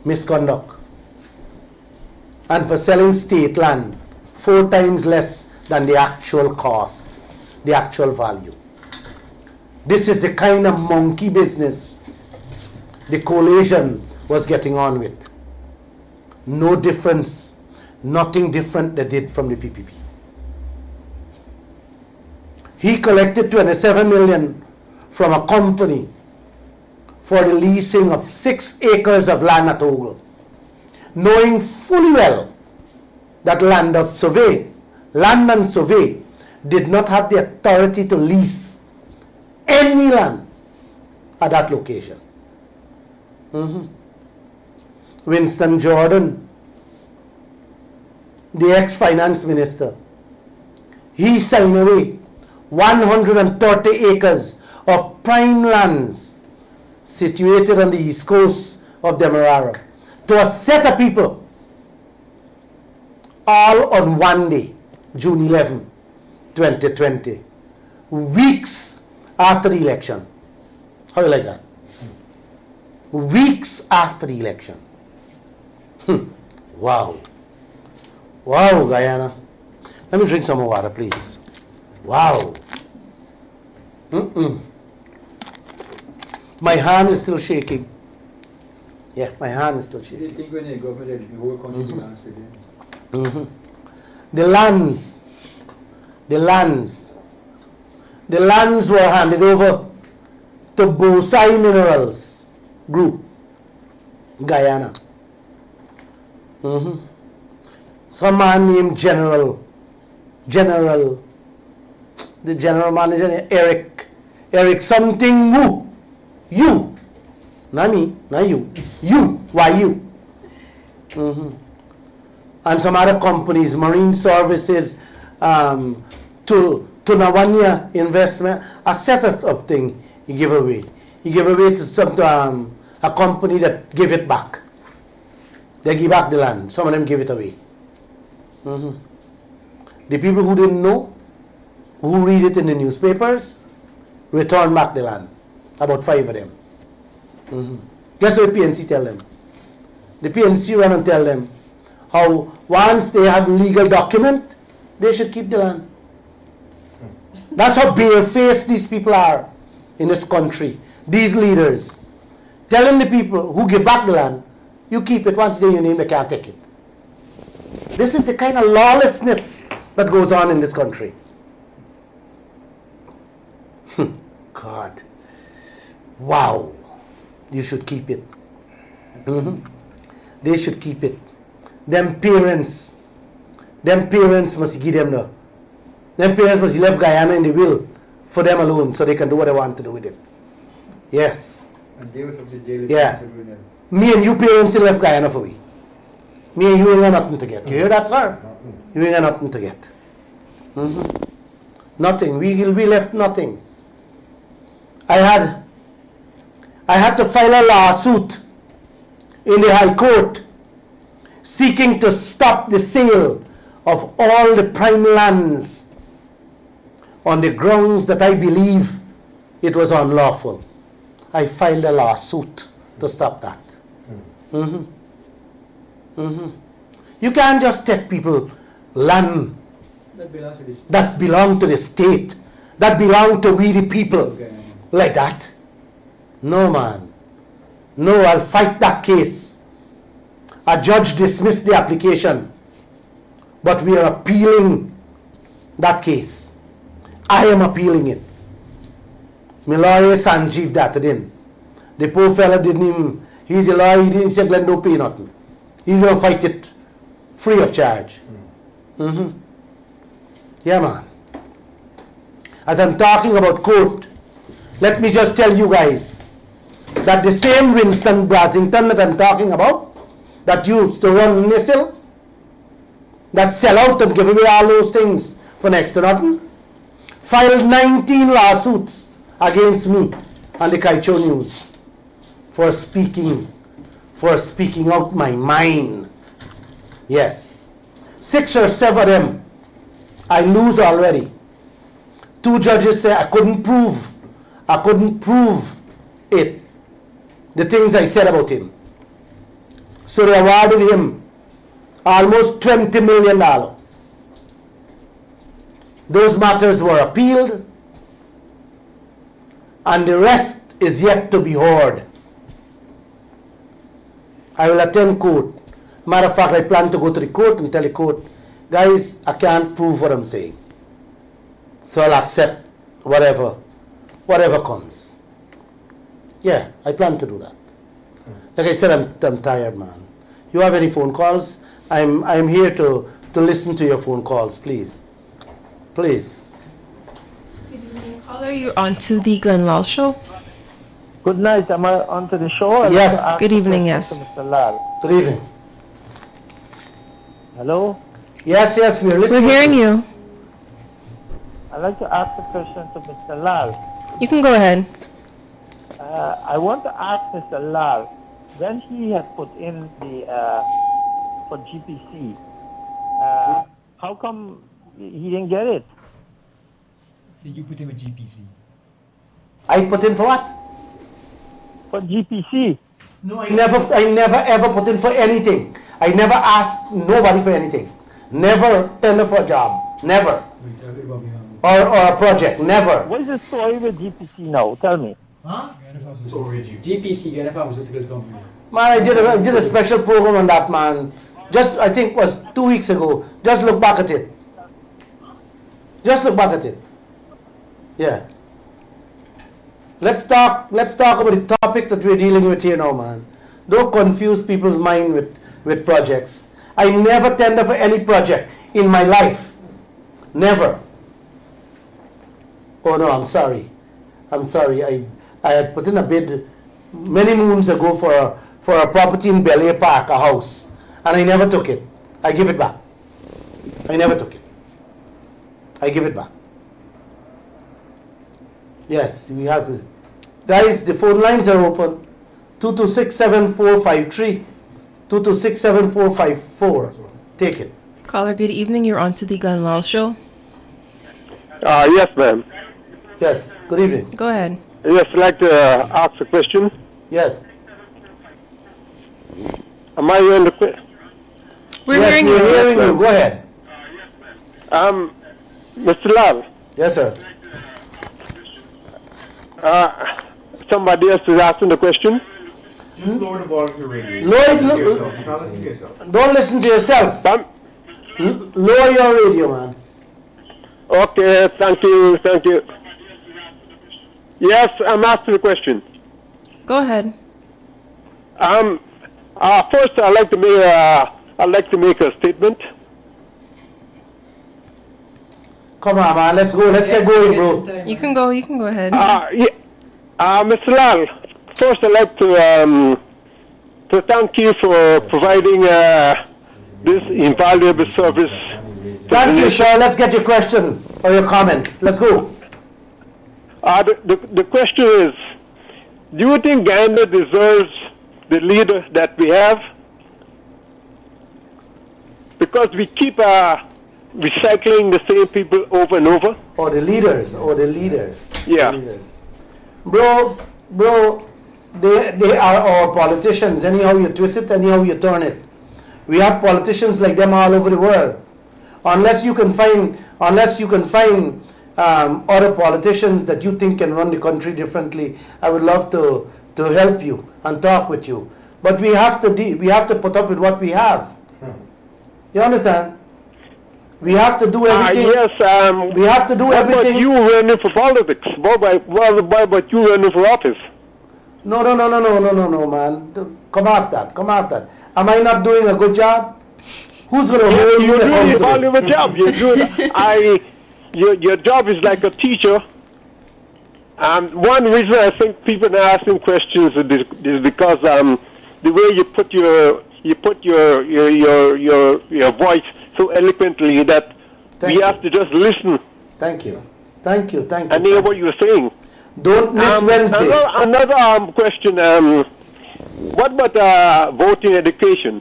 misconduct and for selling state land 4 times less than the actual cost, the actual value. This is the kind of monkey business the coalition was getting on with. No difference, nothing different they did from the PPP. He collected 27 million from a company for the leasing of 6 acres of land at Ogle, knowing fully well that Land and Survey did not have the authority to lease any land at that location. Winston Jordan, the ex-finance minister, he signed away 130 acres of prime lands situated on the east coast of Demerara to a set of people, all on one day, June 11, 2020, weeks after the election. How do you like that? Weeks after the election. Wow. Wow, Guyana. Let me drink some more water, please. Wow. My hand is still shaking. Yeah, my hand is still You shaking. didn't think when the government, the whole country belongs to them. The lands were handed over to Bosai Minerals Group, Guyana. Some man named the general manager, Eric something Wu. You, not me, not you. You, why you? And some other companies, Marine Services, to Nawanya Investment, a set of thing he gave away. He gave away to some a company that gave it back. They give back the land. Some of them give it away. The people who didn't know, who read it in the newspapers, return back the land. About 5 of them. Guess what the PNC tell them? The PNC run and tell them how once they have legal document, they should keep the land. That's how barefaced these people are in this country. These leaders. Telling the people who give back the land, you keep it, once they your name, they can't take it. This is the kind of lawlessness that goes on in this country. God. Wow. You should keep it. They should keep it. Them parents must give them the. Them parents must leave Guyana in the will for them alone so they can do what they want to do with it. Yes. And they was obviously jailed. Yeah. Me and you parents left Guyana for we. Me and you ain't got nothing to get. You hear that, sir? You ain't got nothing to get. Nothing. We left nothing. I had to file a lawsuit in the High Court seeking to stop the sale of all the prime lands on the grounds that I believe it was unlawful. I filed a lawsuit to stop that. You can't just take people land That belongs to this. that belong to the state, that belong to we the people, like that. No, man. No, I'll fight that case. A judge dismissed the application, but we are appealing that case. I am appealing it. My lawyer Sanjeev that in. The poor fella didn't even, he's a lawyer, he didn't say Glenn don't pay nothing. He's going to fight it free of charge. Yeah, man. As I'm talking about court, let me just tell you guys that the same Winston Brasington that I'm talking about, that used to run Nissil, that sell out and give away all those things for next to nothing, filed 19 lawsuits against me on the Kaieteur News for speaking out my mind. Yes. 6 or 7 of them I lose already. 2 judges say I couldn't prove it, the things I said about him. So they awarded him almost $20 million. Those matters were appealed, and the rest is yet to be heard. I will attend court. Matter of fact, I plan to go to the court and tell the court, guys, I can't prove what I'm saying. So I'll accept whatever comes. Yeah, I plan to do that. Like I said, I'm tired, man. You have any phone calls? I'm here to listen to your phone calls, please. Please. Good evening, caller. You're on to the Glenn Lall Show. Good night. Am I on to the show? I'd Yes. like to ask Good a evening, question yes. to Mr. Lall. Good evening. Hello? Yes, we're We're listening. hearing you. I'd like to ask a question to Mr. Lall. You can go ahead. I want to ask Mr. Lall, when he had put in the for GPC, how come he didn't get it? So you put him at GPC. I put in for what? For GPC. No, I never ever put in for anything. I never asked nobody for anything. Never tender for a job. Never. Or a project. Never. What is the story with GPC now? Tell me. Huh? GPC, Ghana Pharmaceuticals Company. Man, I did a special program on that, man. Just, I think it was 2 weeks ago. Just look back at it. Just look back at it. Yeah. Let's talk about the topic that we're dealing with here now, man. Don't confuse people's mind with projects. I never tender for any project in my life. Never. Oh no, I'm sorry. I had put in a bid many moons ago for a property in Bel Air Park, a house, and I never took it. I give it back. I never took it. I give it back. Yes, we have to. Guys, the phone lines are open. 226-7453, 226-7454. Take it. Caller, good evening. You're on to the Glenn Lall Show. Yes, ma'am. Yes, good evening. Go ahead. Yes, I'd like to ask a question. Yes. Am I on the question? We're Yes, hearing we're you. hearing you. Go ahead. Mr. Lall, Yes, sir. somebody else is asking the question. Just lower the volume of your radio. Lower it, Listen to lo- yourself. You can't listen to yourself. Don't listen to yourself. Lower your radio, man. Okay, thank you. Yes, I'm asking the question. Go ahead. First, I'd like to make a statement. Come on, man. Let's go. Let's get going, bro. You can go ahead. Mr. Lall, first I'd like to thank you for providing this invaluable service. Thank you, sir. Let's get your question or your comment. Let's go. The question is, do you think Ghana deserves the leader that we have? Because we keep recycling the same people over and over. Or the leaders. Yeah. The leaders. Bro, they are our politicians. Anyhow you twist it, anyhow you turn it. We have politicians like them all over the world. Unless you can find other politicians that you think can run the country differently, I would love to help you and talk with you. But we have to put up with what we have. You understand? We have to do everything. Yes. We have to do what everything. About you running for politics? What about you running for office? No, man. Come off that. Am I not doing a good job? Who's going to hold me You're doing a accountable? valuable job. Your job is like a teacher. One reason I think people are asking questions is because the way you put your voice so eloquently that we have to just listen. Thank you. And hear what you're saying. Don't miss Wednesday. Another question. What about voting education?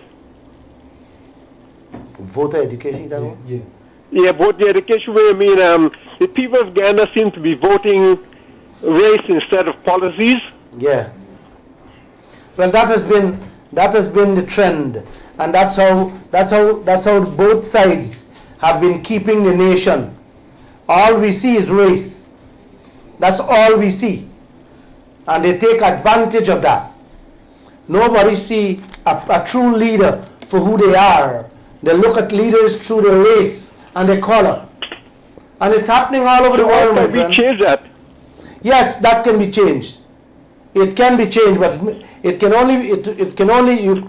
Voter education, you talking about? Yeah, voting education. Where I mean, the people of Ghana seem to be voting race instead of policies. Yeah. Well, that has been the trend, and that's how both sides have been keeping the nation. All we see is race. That's all we see, and they take advantage of that. Nobody see a true leader for who they are. They look at leaders through their race and their color, and it's happening all over the world, my friend. We change that. Yes, that can be changed. It can be changed, but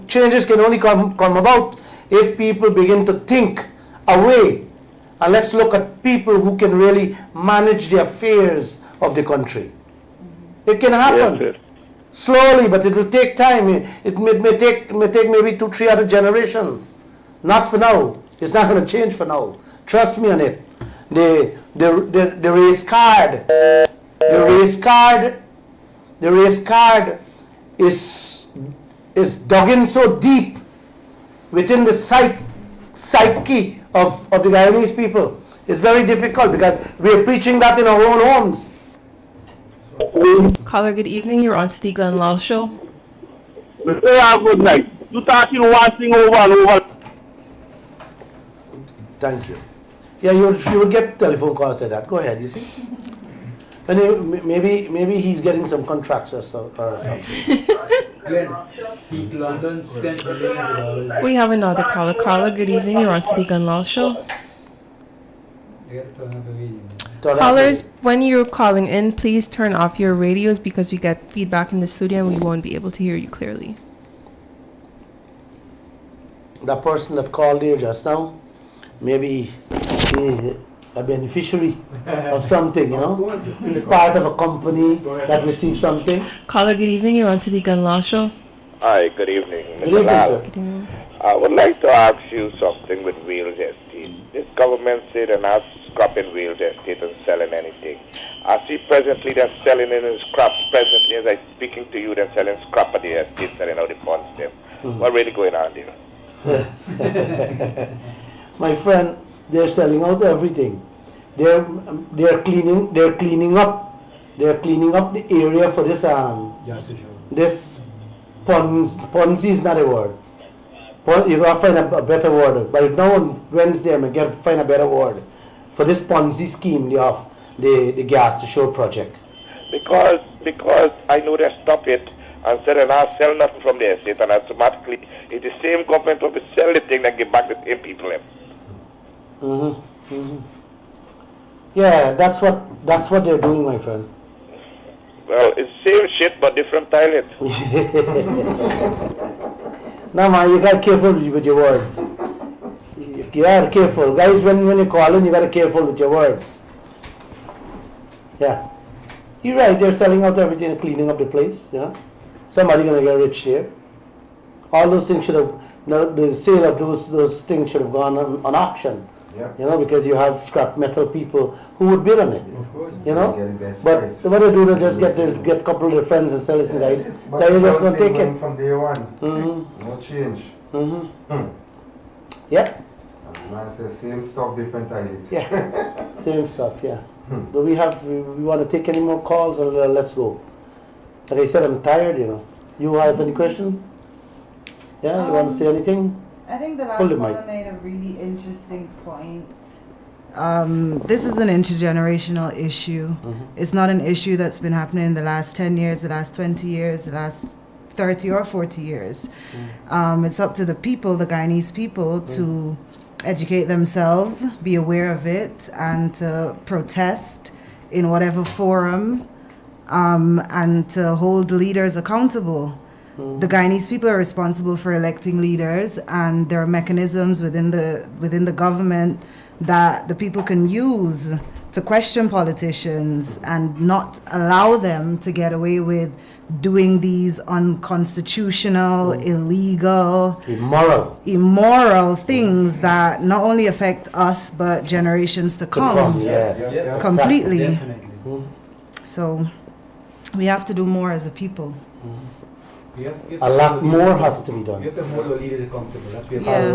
changes can only come about if people begin to think away. And let's look at people who can really manage the affairs of the country. It can happen. Yes. Slowly, but it will take time. It may take maybe 2-3 other generations. Not for now. It's not going to change for now. Trust me on it. The race card. The race card is dug in so deep within the psyche of the Guyanese people. It's very difficult because we're preaching that in our own homes. Caller, good evening. You're on to the Glenn Lall Show. Good night. You talking one thing over and over. Thank you. Yeah, you will get telephone calls like that. Go ahead, you see. And maybe he's getting some contracts or something. Glenn, Heat London spent millions of dollars. We have another caller. Caller, good evening. You're on to the Glenn Lall Show. Callers, when you're calling in, please turn off your radios because we get feedback in the studio and we won't be able to hear you clearly. That person that called here just now, maybe he's a beneficiary of something, you know. He's part of a company that receives something. Caller, good evening. You're on to the Glenn Lall Show. Hi, good evening. Good evening, sir. Good evening. I would like to ask you something with real estate. This government said they're not scrapping real estate and selling anything. I see presently they're selling in scraps. Presently, as I'm speaking to you, they're selling scrap of the estate, selling out the funds them. What really going on there? My friend, they're selling out everything. They're cleaning up the area for this this Ponzi is not a word. You gotta find a better word. But now on Wednesday I'm gonna find a better word for this Ponzi scheme the gas to show project. Because I know they stop it and said and I sell nothing from the estate, and automatically it's the same government will sell the thing and give back the same people. Yeah, that's what they're doing, my friend. Well, it's same shit but different toilet. No man, you gotta be careful with your words. You gotta be careful. Guys, when you call in, you gotta be careful with your words. Yeah. You're right, they're selling out everything and cleaning up the place, you know. Somebody gonna get rich there. All those things should have, the sale of those things should have gone on auction. Yeah. You know, because you have scrap metal people who would bid on it. Of course. You know? But Price. what they do, they just get a couple of their friends and sell it to guys. But Then you're just gonna take it. from day one. Mm-hmm. No change. Mm-hmm. Yeah. Man says same stuff, different toilets. Yeah. Same stuff, yeah. Do we want to take any more calls or let's go? Like I said, I'm tired, you know. You have any question? Yeah, you want to say anything? I think the last Hold the one mic. made a really interesting point. This is an intergenerational issue. Mm-hmm. It's not an issue that's been happening in the last 10 years, the last 20 years, the last 30 or 40 years. It's up to the people, the Guyanese people, to educate themselves, be aware of it, and to protest in whatever forum, and to hold leaders accountable. The Guyanese people are responsible for electing leaders, and there are mechanisms within the government that the people can use to question politicians and not allow them to get away with doing these unconstitutional, illegal, immoral things that not only affect us but generations to come. Yes. Completely. Definitely. So we have to do more as a people. A lot more has to be done. We have to hold our leaders accountable. That's what we Yeah. have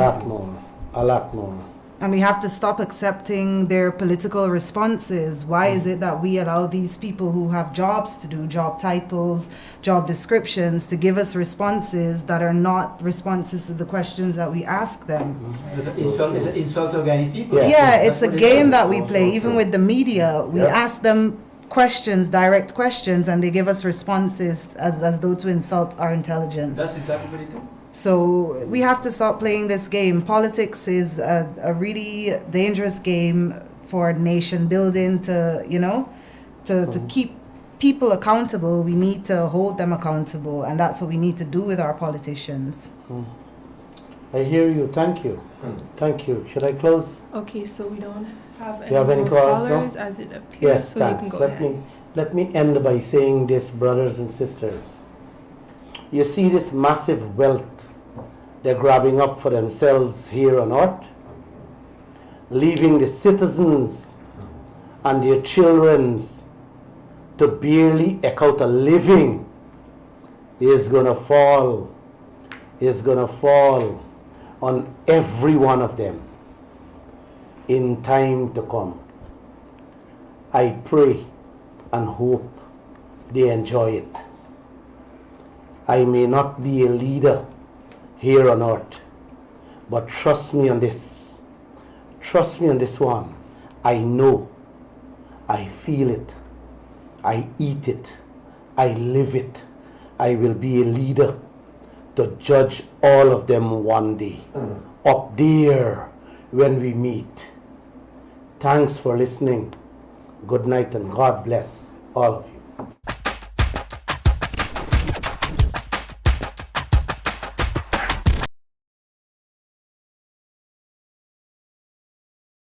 A lot more. And we have to stop accepting their political responses. Why is it that we allow these people who have jobs to do, job titles, job descriptions, to give us responses that are not responses to the questions that we ask them? It's an insult to Guyanese people. Yeah, That's it's a what it game is. that we play, even with the media. We ask them questions, direct questions, and they give us responses as though to insult our intelligence. That's exactly what they do. So we have to stop playing this game. Politics is a really dangerous game for nation building. To keep people accountable, we need to hold them accountable, and that's what we need to do with our politicians. I hear you. Thank you. Thank you. Should I close? Okay, so we don't have You have any more calls, no? callers as it appears, Yes, so thanks. you can go ahead. Let me end by saying this, brothers and sisters. You see this massive wealth they're grabbing up for themselves here on earth, leaving the citizens and their children to barely eke out a living is gonna fall on every one of them in time to come. I pray and hope they enjoy it. I may not be a leader here on earth, but trust me on this. Trust me on this one. I know, I feel it, I eat it, I live it. I will be a leader to judge all of them one day, up there when we meet. Thanks for listening. Good night and God bless all of you.